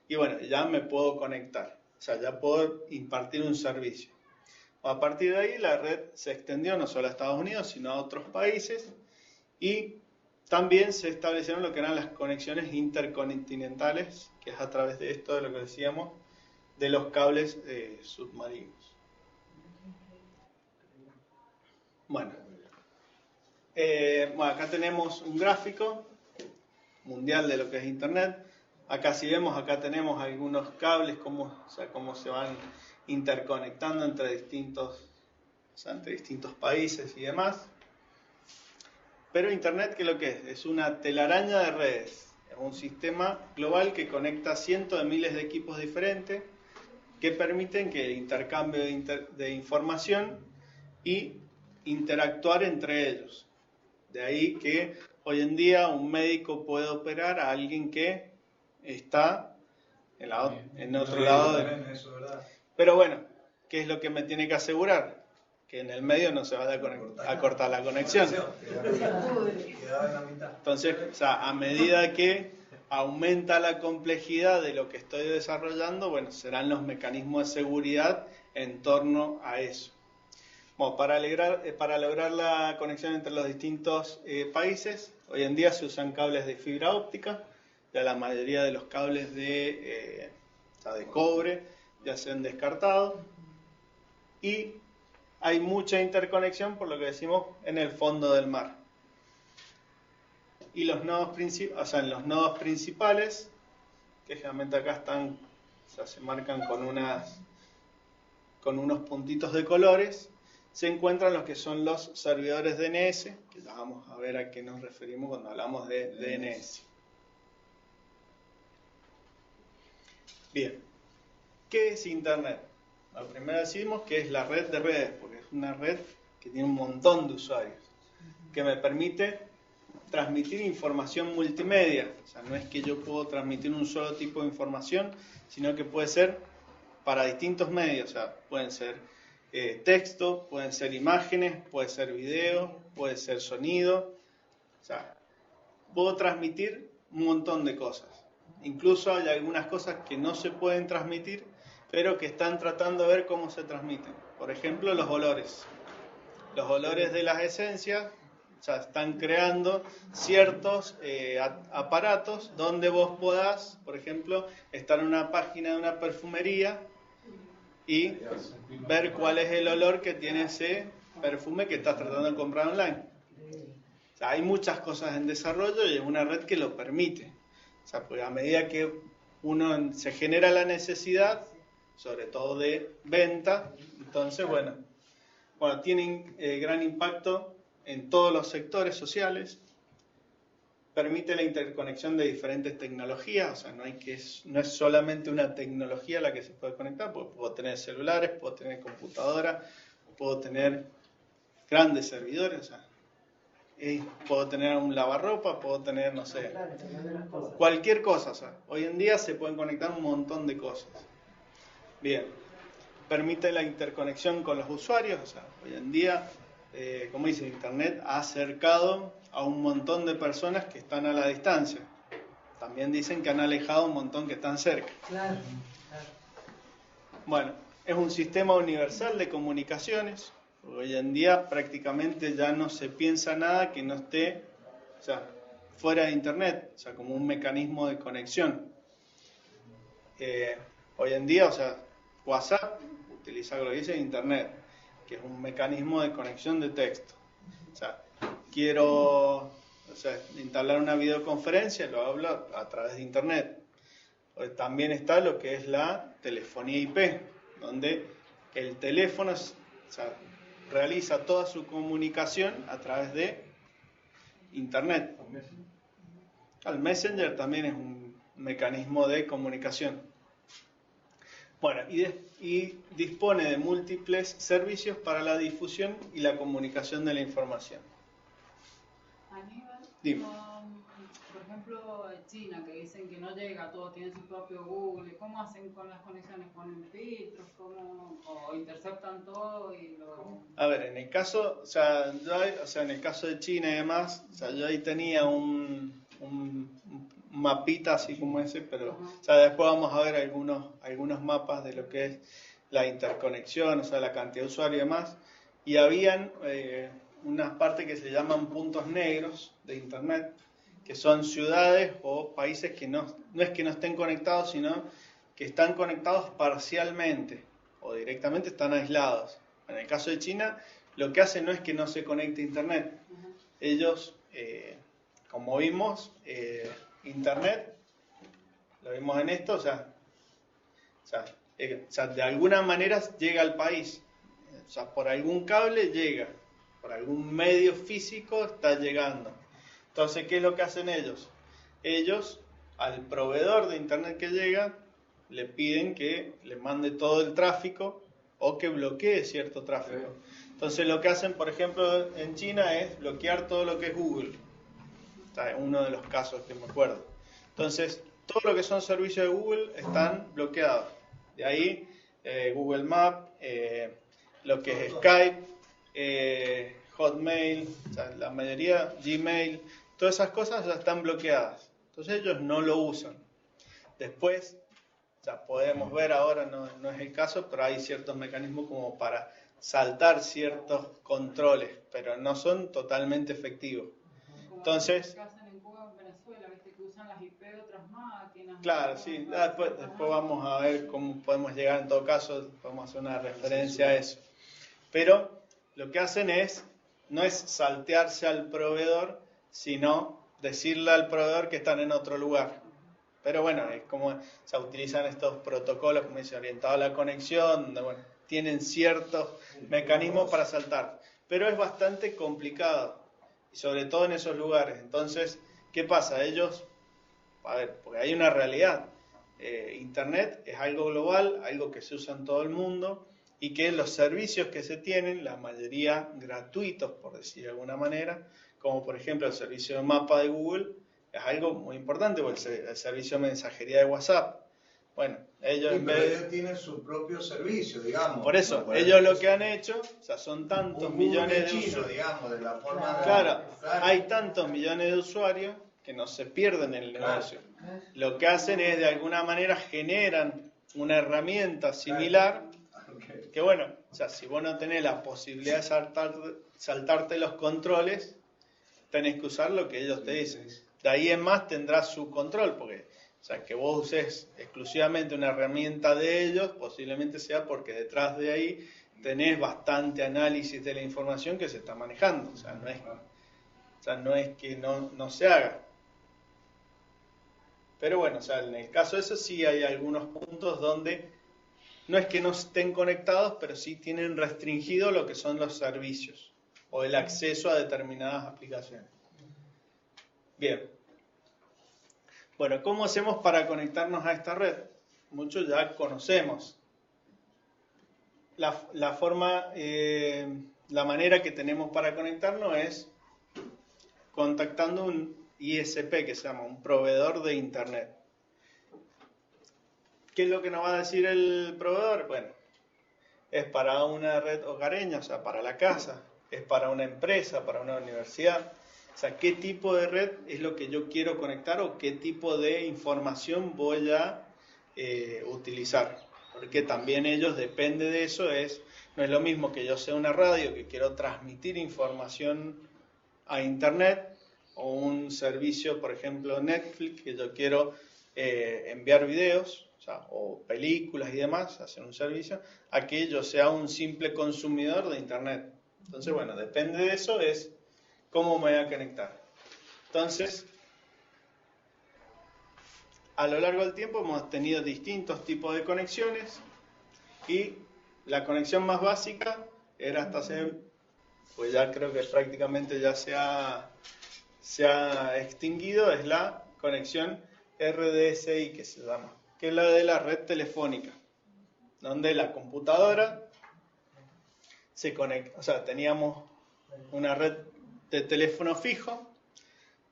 y bueno, ya me puedo conectar, o sea, ya puedo impartir un servicio. A partir de ahí la red se extendió no solo a Estados Unidos, sino a otros países y también se establecieron lo que eran las conexiones intercontinentales, que es a través de esto, de lo que decíamos, de los cables submarinos. Bueno, acá tenemos un gráfico mundial de lo que es Internet. Acá si vemos, acá tenemos algunos cables, cómo se van interconectando entre distintos países y demás. Pero Internet, ¿qué es lo que es? Es una telaraña de redes, es un sistema global que conecta cientos de miles de equipos diferentes que permiten que el intercambio de información y interactuar entre ellos. De ahí que hoy en día un médico puede operar a alguien que está en otro lado. Pero bueno, ¿qué es lo que me tiene que asegurar? Que en el medio no se vaya a cortar la conexión. Entonces, o sea, a medida que aumenta la complejidad de lo que estoy desarrollando, bueno, serán los mecanismos de seguridad en torno a eso. Bueno, para lograr la conexión entre los distintos países, hoy en día se usan cables de fibra óptica, ya la mayoría de los cables de cobre ya se han descartado, y hay mucha interconexión, por lo que decimos, en el fondo del mar. Y los nodos principales, que generalmente acá están, o sea, se marcan con unos puntitos de colores, se encuentran los que son los servidores DNS, que ya vamos a ver a qué nos referimos cuando hablamos de DNS. Bien, ¿qué es Internet? Lo primero decimos que es la red de redes, porque es una red que tiene un montón de usuarios, que me permite transmitir información multimedia. O sea, no es que yo puedo transmitir un solo tipo de información, sino que puede ser para distintos medios. O sea, pueden ser texto, pueden ser imágenes, puede ser video, puede ser sonido. O sea, puedo transmitir un montón de cosas. incluso hay algunas cosas que no se pueden transmitir, pero que están tratando de ver cómo se transmiten. Por ejemplo, los olores. Los olores de las esencias, o sea, están creando ciertos aparatos donde vos podás, por ejemplo, estar en una página de una perfumería y ver cuál es el olor que tiene ese perfume que estás tratando de comprar online. O sea, hay muchas cosas en desarrollo y es una red que lo permite. O sea, pues a medida que se genera la necesidad, sobre todo de venta, entonces, bueno, tienen gran impacto en todos los sectores sociales, permite la interconexión de diferentes tecnologías, o sea, no es solamente una tecnología la que se puede conectar, porque puedo tener celulares, puedo tener computadoras, puedo tener grandes servidores, o sea, puedo tener un lavarropa, puedo tener, no sé, cualquier cosa, o sea, hoy en día se pueden conectar un montón de cosas. Bien, permite la interconexión con los usuarios, o sea, hoy en día, como dice, Internet ha acercado a un montón de personas que están a la distancia. También dicen que han alejado un montón que están cerca. Claro. Bueno, es un sistema universal de comunicaciones. Hoy en día prácticamente ya no se piensa nada que no esté, o sea, fuera de Internet, o sea, como un mecanismo de conexión. Hoy en día, o sea, WhatsApp utiliza lo que dice Internet, que es un mecanismo de conexión de texto. O sea, quiero instalar una videoconferencia, lo hablo a través de Internet. También está lo que es la telefonía IP, donde el teléfono realiza toda su comunicación a través de Internet. El Messenger también es un mecanismo de comunicación. Bueno, y dispone de múltiples servicios para la difusión y la comunicación de la información. Aníbal, Dime. por ejemplo, China, que dicen que no llega, todo tiene su propio Google. ¿Cómo hacen con las conexiones? ¿Ponen filtros? ¿O interceptan todo y lo...? A ver, en el caso, en el caso de China y demás, yo ahí tenía un mapita así como ese, pero después vamos a ver algunos mapas de lo que es la interconexión, o sea, la cantidad de usuarios y demás, y habían unas partes que se llaman puntos negros de Internet, que son ciudades o países que no es que no estén conectados, sino que están conectados parcialmente o directamente están aislados. En el caso de China, lo que hace no es que no se conecte a Internet. Ellos, como vimos, Internet, lo vimos en esto, de alguna manera llega al país. O sea, por algún cable llega, por algún medio físico está llegando. Entonces, ¿qué es lo que hacen ellos? Ellos, al proveedor de Internet que llega, le piden que le mande todo el tráfico o que bloquee cierto tráfico. Entonces, lo que hacen, por ejemplo, en China es bloquear todo lo que es Google. Uno de los casos que me acuerdo. Entonces, todo lo que son servicios de Google están bloqueados. De ahí, Google Maps, lo que es Skype, Hotmail, la mayoría, Gmail, todas esas cosas ya están bloqueadas. Entonces ellos no lo usan. Después, podemos ver ahora, no es el caso, pero hay ciertos mecanismos como para saltar ciertos controles, pero no son totalmente efectivos. Entonces, claro, sí, después vamos a ver cómo podemos llegar, en todo caso, podemos hacer una referencia a eso. Pero lo que hacen no es saltearse al proveedor, sino decirle al proveedor que están en otro lugar. Pero bueno, es como se utilizan estos protocolos, como dice, orientados a la conexión, donde tienen ciertos mecanismos para saltar. Pero es bastante complicado, y sobre todo en esos lugares. Entonces, ¿qué pasa? Porque hay una realidad. Internet es algo global, algo que se usa en todo el mundo, y que los servicios que se tienen, la mayoría gratuitos, por decir de alguna manera, como por ejemplo el servicio de mapa de Google, es algo muy importante, o el servicio de mensajería de WhatsApp. Bueno, ellos ellos tienen su propio servicio, digamos. Por eso, ellos lo que han hecho, son tantos millones de usuarios, digamos, de la forma de... Claro, hay tantos millones de usuarios que no se pierden en el negocio. lo que hacen es de alguna manera generan una herramienta similar que bueno, o sea, si vos no tenés la posibilidad de saltarte los controles, tenés que usar lo que ellos te dicen. De ahí en más tendrás su control, porque o sea, que vos uses exclusivamente una herramienta de ellos, posiblemente sea porque detrás de ahí tenés bastante análisis de la información que se está manejando. O sea, no es que no se haga. Pero bueno, o sea, en el caso de eso sí hay algunos puntos donde no es que no estén conectados, pero sí tienen restringido lo que son los servicios o el acceso a determinadas aplicaciones. Bien. Bueno, ¿cómo hacemos para conectarnos a esta red? Muchos ya conocemos la forma, la manera que tenemos para conectarnos es contactando un ISP que se llama un proveedor de internet. ¿Qué es lo que nos va a decir el proveedor? Bueno, es para una red hogareña, o sea, para la casa, es para una empresa, para una universidad. O sea, ¿qué tipo de red es lo que yo quiero conectar o qué tipo de información voy a utilizar? Porque también ellos, depende de eso, no es lo mismo que yo sea una radio que quiero transmitir información a internet o un servicio, por ejemplo Netflix, que yo quiero enviar videos, o sea, o películas y demás, hacer un servicio, a que yo sea un simple consumidor de internet. Entonces, bueno, depende de eso, es cómo me voy a conectar. Entonces, a lo largo del tiempo hemos tenido distintos tipos de conexiones y la conexión más básica era hasta hace, pues ya creo que prácticamente ya se ha extinguido, es la conexión RDSI que se llama, que es la de la red telefónica, donde la computadora se conecta, o sea, teníamos una red de teléfono fijo,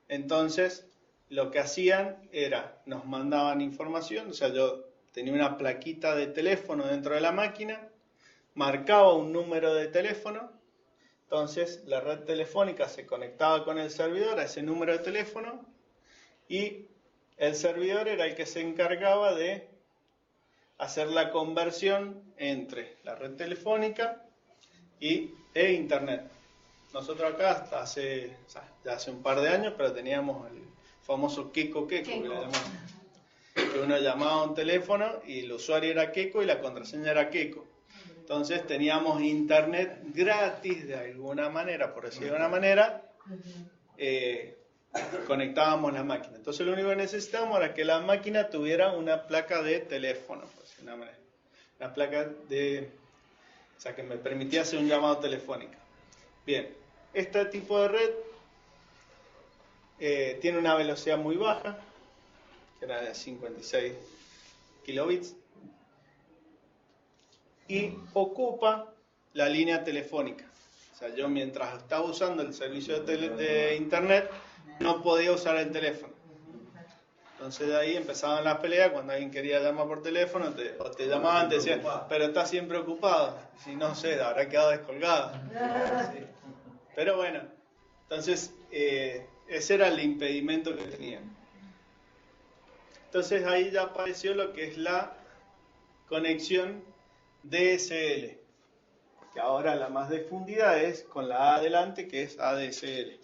entonces lo que hacían era, nos mandaban información, o sea, yo tenía una plaquita de teléfono dentro de la máquina, marcaba un número de teléfono, entonces la red telefónica se conectaba con el servidor a ese número de teléfono y el servidor era el que se encargaba de hacer la conversión entre la red telefónica e internet. Nosotros acá hasta ya hace un par de años, pero teníamos el famoso Keko, que le llamamos. Que uno llamaba a un teléfono y el usuario era Keko y la contraseña era Keko. Entonces teníamos internet gratis de alguna manera, por decirlo de alguna manera, conectábamos la máquina. Entonces lo único que necesitábamos era que la máquina tuviera una placa de teléfono, por decirlo de una manera. Una placa o sea, que me permitía hacer un llamado telefónico. Bien, este tipo de red tiene una velocidad muy baja, que era de 56 kilobits, y ocupa la línea telefónica. O sea, yo mientras estaba usando el servicio de internet, no podía usar el teléfono. Entonces de ahí empezaban las peleas cuando alguien quería llamar por teléfono, o te llamaban, te decían, pero estás siempre ocupado. Si no sé, habrá quedado descolgado. Sí. Pero bueno, entonces ese era el impedimento que tenían. Entonces ahí ya apareció lo que es la conexión DSL, que ahora la más difundida es con la A adelante, que es ADSL,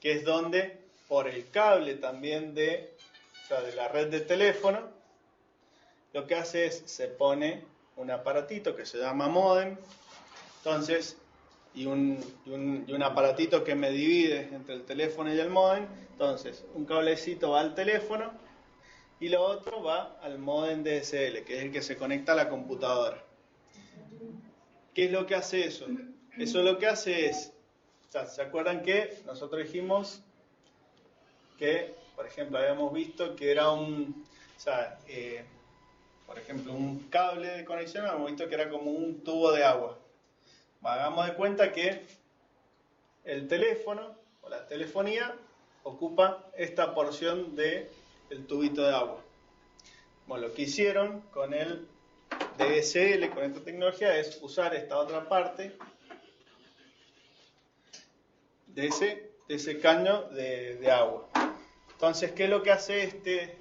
que es donde por el cable también de la red de teléfono, lo que hace es, se pone un aparatito que se llama módem, entonces, y un aparatito que me divide entre el teléfono y el módem, entonces, un cablecito va al teléfono, y lo otro va al módem DSL, que es el que se conecta a la computadora. ¿Qué es lo que hace eso? Eso lo que hace es, ¿se acuerdan que nosotros dijimos que, por ejemplo, habíamos visto que era por ejemplo, un cable de conexión, habíamos visto que era como un tubo de agua. Hagamos de cuenta que el teléfono o la telefonía ocupa esta porción del tubito de agua. Bueno, lo que hicieron con el DSL, con esta tecnología, es usar esta otra parte de ese caño de agua. Entonces, ¿qué es lo que hace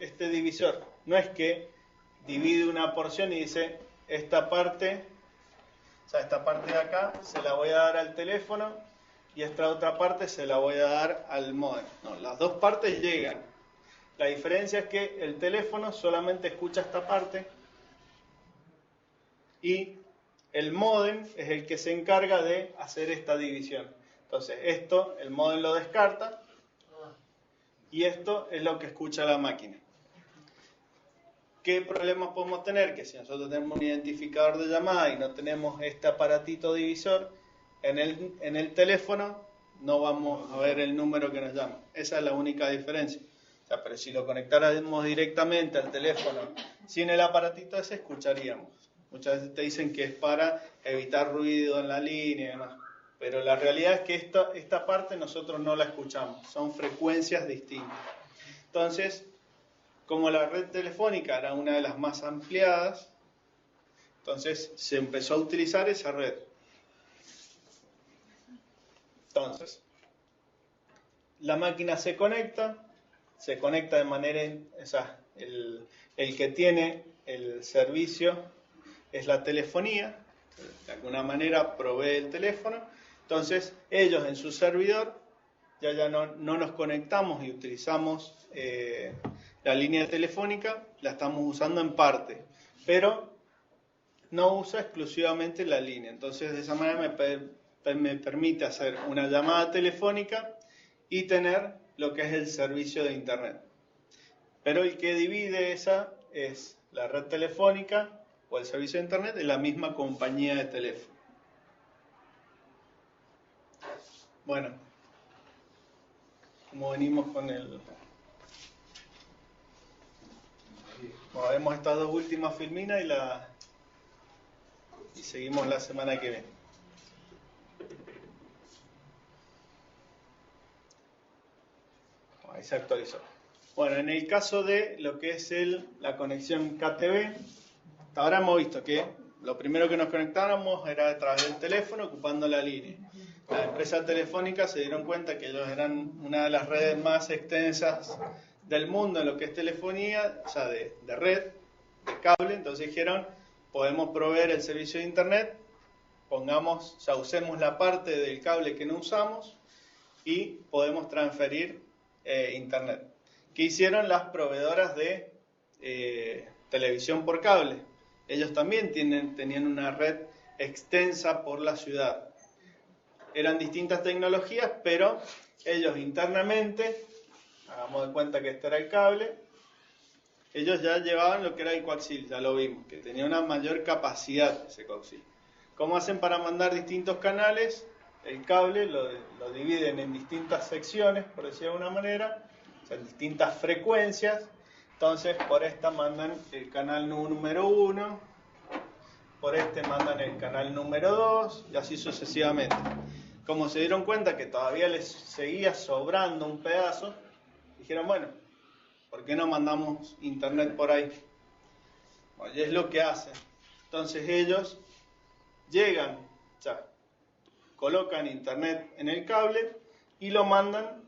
este divisor? No es que divide una porción y dice, esta parte de acá se la voy a dar al teléfono y esta otra parte se la voy a dar al módem. No, las dos partes llegan. La diferencia es que el teléfono solamente escucha esta parte y el módem es el que se encarga de hacer esta división. Entonces, esto el módem lo descarta y esto es lo que escucha la máquina. ¿Qué problemas podemos tener? Que si nosotros tenemos un identificador de llamada y no tenemos este aparatito divisor, en el teléfono no vamos a ver el número que nos llama. Esa es la única diferencia. O sea, pero si lo conectáramos directamente al teléfono sin el aparatito ese, escucharíamos. Muchas veces te dicen que es para evitar ruido en la línea y demás. Pero la realidad es que esta parte nosotros no la escuchamos. Son frecuencias distintas. Entonces, como la red telefónica era una de las más ampliadas, entonces se empezó a utilizar esa red. Entonces, la máquina se conecta de manera, o sea, el que tiene el servicio es la telefonía, de alguna manera provee el teléfono, entonces ellos en su servidor ya no nos conectamos y utilizamos la línea telefónica, la estamos usando en parte, pero no usa exclusivamente la línea, entonces de esa manera me permite hacer una llamada telefónica y tener lo que es el servicio de internet. Pero el que divide esa es la red telefónica o el servicio de internet de la misma compañía de teléfono. Bueno, como venimos con el... Bueno, vemos estas dos últimas filminas y seguimos la semana que viene. Ahí se actualizó. Bueno, en el caso de lo que es la conexión KTV, hasta ahora hemos visto que lo primero que nos conectábamos era a través del teléfono ocupando la línea. Las empresas telefónicas se dieron cuenta que ellos eran una de las redes más extensas del mundo en lo que es telefonía, o sea, de red, de cable. Entonces dijeron, podemos proveer el servicio de internet, usemos la parte del cable que no usamos y podemos transferir internet. ¿Qué hicieron las proveedoras de televisión por cable? Ellos también tenían una red extensa por la ciudad. Eran distintas tecnologías, pero ellos internamente, hagamos de cuenta que este era el cable, ellos ya llevaban lo que era el coaxil, ya lo vimos, que tenía una mayor capacidad ese coaxil. ¿Cómo hacen para mandar distintos canales? El cable lo dividen en distintas secciones, por decirlo de alguna manera, o sea, distintas frecuencias. Entonces, por esta mandan el canal número 1, por este mandan el canal número 2, y así sucesivamente. Como se dieron cuenta que todavía les seguía sobrando un pedazo, dijeron, bueno, ¿por qué no mandamos internet por ahí? Oye, es lo que hacen. Entonces ellos llegan, o sea, colocan internet en el cable y lo mandan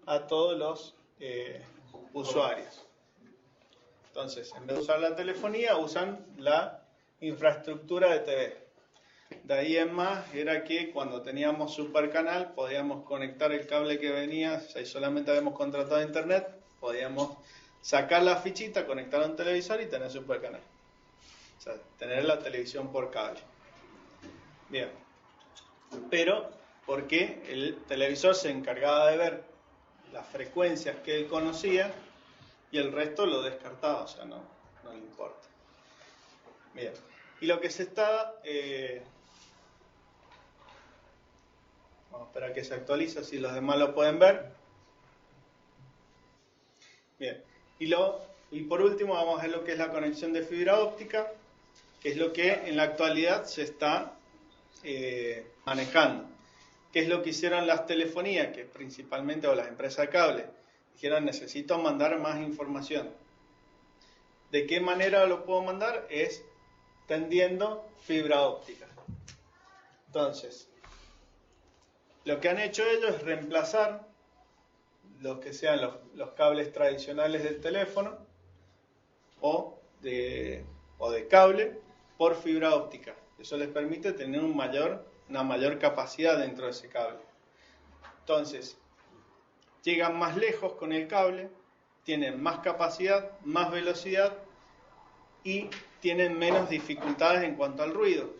a todos los usuarios. Entonces, en vez de usar la telefonía, usan la infraestructura de TV. De ahí en más, era que cuando teníamos Supercanal, podíamos conectar el cable que venía, si solamente habíamos contratado internet, podíamos sacar la fichita, conectar a un televisor y tener Supercanal. O sea, tener la televisión por cable. Bien. Pero, porque el televisor se encargaba de ver las frecuencias que él conocía y el resto lo descartaba, o sea, no le importa. Bien. Y lo que se está... vamos a esperar que se actualice, así los demás lo pueden ver. Bien. Y por último vamos a ver lo que es la conexión de fibra óptica, que es lo que en la actualidad se está manejando. ¿Qué es lo que hicieron las telefonías, que principalmente, o las empresas de cable? Dijeron, necesito mandar más información. ¿De qué manera lo puedo mandar? Es tendiendo fibra óptica. Entonces, lo que han hecho ellos es reemplazar los que sean los cables tradicionales del teléfono o de cable por fibra óptica. Eso les permite tener una mayor capacidad dentro de ese cable. Entonces, llegan más lejos con el cable, tienen más capacidad, más velocidad y tienen menos dificultades en cuanto al ruido.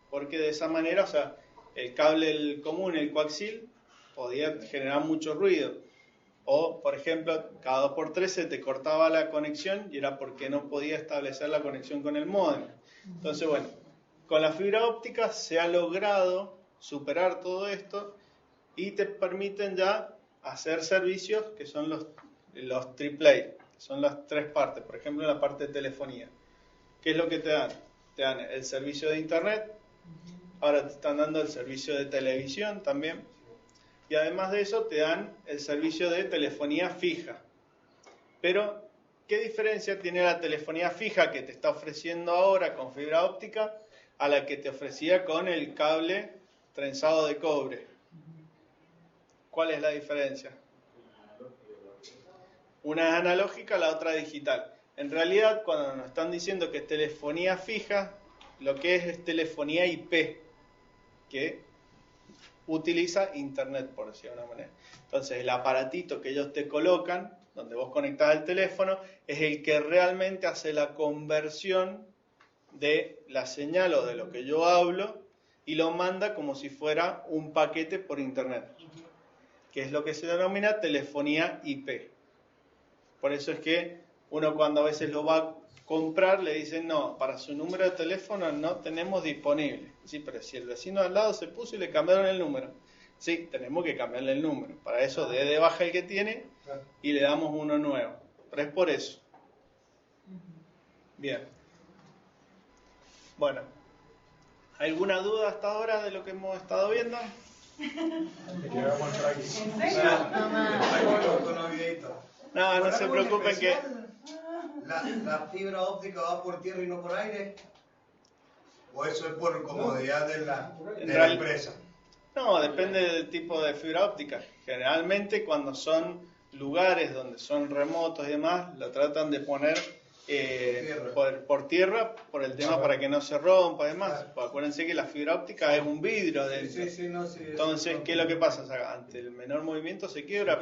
Porque de esa manera, o sea, el cable común, el coaxil, podía generar mucho ruido. O, por ejemplo, cada 2x3 se te cortaba la conexión y era porque no podía establecer la conexión con el módem. Entonces, bueno, con la fibra óptica se ha logrado superar todo esto y te permiten ya hacer servicios que son los AAA, que son las 3 partes. Por ejemplo, la parte de telefonía. ¿Qué es lo que te dan? Te dan el servicio de internet, ahora te están dando el servicio de televisión también, y además de eso te dan el servicio de telefonía fija. Pero, ¿qué diferencia tiene la telefonía fija que te está ofreciendo ahora con fibra óptica a la que te ofrecía con el cable trenzado de cobre? ¿Cuál es la diferencia? Una es analógica, la otra digital. En realidad, cuando nos están diciendo que es telefonía fija, lo que es telefonía IP, que utiliza internet, por decirlo de una manera. Entonces, el aparatito que ellos te colocan, donde vos conectás el teléfono, es el que realmente hace la conversión de la señal o de lo que yo hablo y lo manda como si fuera un paquete por internet, que es lo que se denomina telefonía IP. Por eso es que uno cuando a veces lo va a comprar le dicen, no, para su número de teléfono no tenemos disponible. Sí, pero si el vecino al lado se puso y le cambiaron el número. Sí, tenemos que cambiarle el número. Para eso dé de baja el que tiene y le damos uno nuevo. Pero es por eso. Bien. Bueno, ¿alguna duda hasta ahora de lo que hemos estado viendo? No se preocupen que... ¿La fibra óptica va por tierra y no por aire? ¿O eso es por comodidad de la empresa? No, depende del tipo de fibra óptica. Generalmente cuando son lugares donde son remotos y demás, lo tratan de poner por tierra, por el tema para que no se rompa y demás. Pues acuérdense que la fibra óptica es un vidrio dentro. Entonces, ¿qué es lo que pasa? O sea, ante el menor movimiento se quiebra,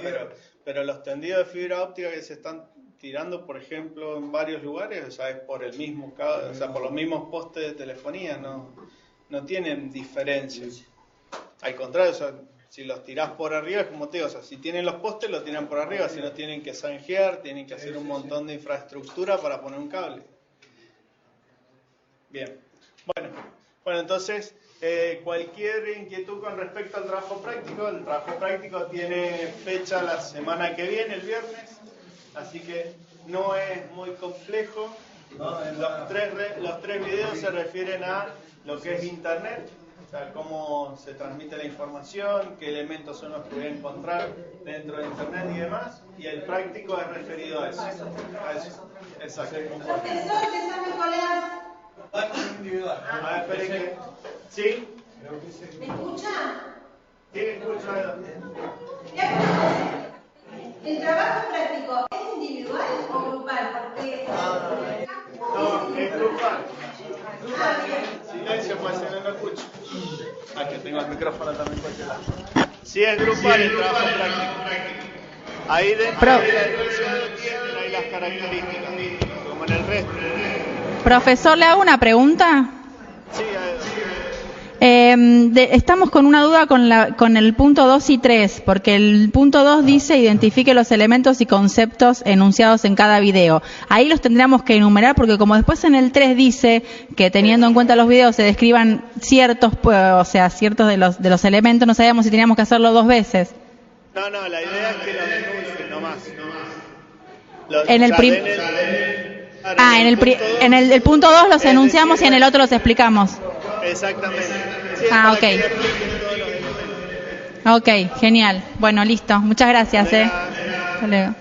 pero los tendidos de fibra óptica que se están tirando, por ejemplo, en varios lugares, o sea, es por el mismo, o sea, por los mismos postes de telefonía, no tienen diferencia. Al contrario, o sea, si los tirás por arriba, es como te digo, o sea, si tienen los postes, los tiran por arriba, si no tienen que zanjear, tienen que hacer un montón de infraestructura para poner un cable. Bien. Bueno, entonces, cualquier inquietud con respecto al trabajo práctico, el trabajo práctico tiene fecha la semana que viene, el viernes. Así que no es muy complejo. Los tres videos se refieren a lo que es Internet, o sea, cómo se transmite la información, qué elementos son los que voy a encontrar dentro de Internet y demás. Y el práctico es referido a eso. Exacto. Profesor, ¿te sabe colear? A ver, esperen que... ¿Sí? ¿Me escucha? Sí, me escucha. ¿El trabajo práctico es individual o grupal? Porque... No, es grupal. Silencio, pues, si no lo escucho. Que tengo el micrófono también por este lado. Sí, es grupal el trabajo práctico. Ahí dentro de la educación tienen ahí las características, como en el resto. Profesor, ¿le hago una pregunta? Sí, estamos con una duda con el punto 2 y 3, porque el punto 2 dice identifique los elementos y conceptos enunciados en cada video. Ahí los tendríamos que enumerar, porque como después en el 3 dice que teniendo en cuenta los videos se describan ciertos de los elementos, no sabíamos si teníamos que hacerlo 2 veces. No, la idea es que los enuncien nomás. En el punto 2 los enunciamos y en el otro los explicamos. Exactamente. Ok, genial. Bueno, listo. Muchas gracias. Hasta luego.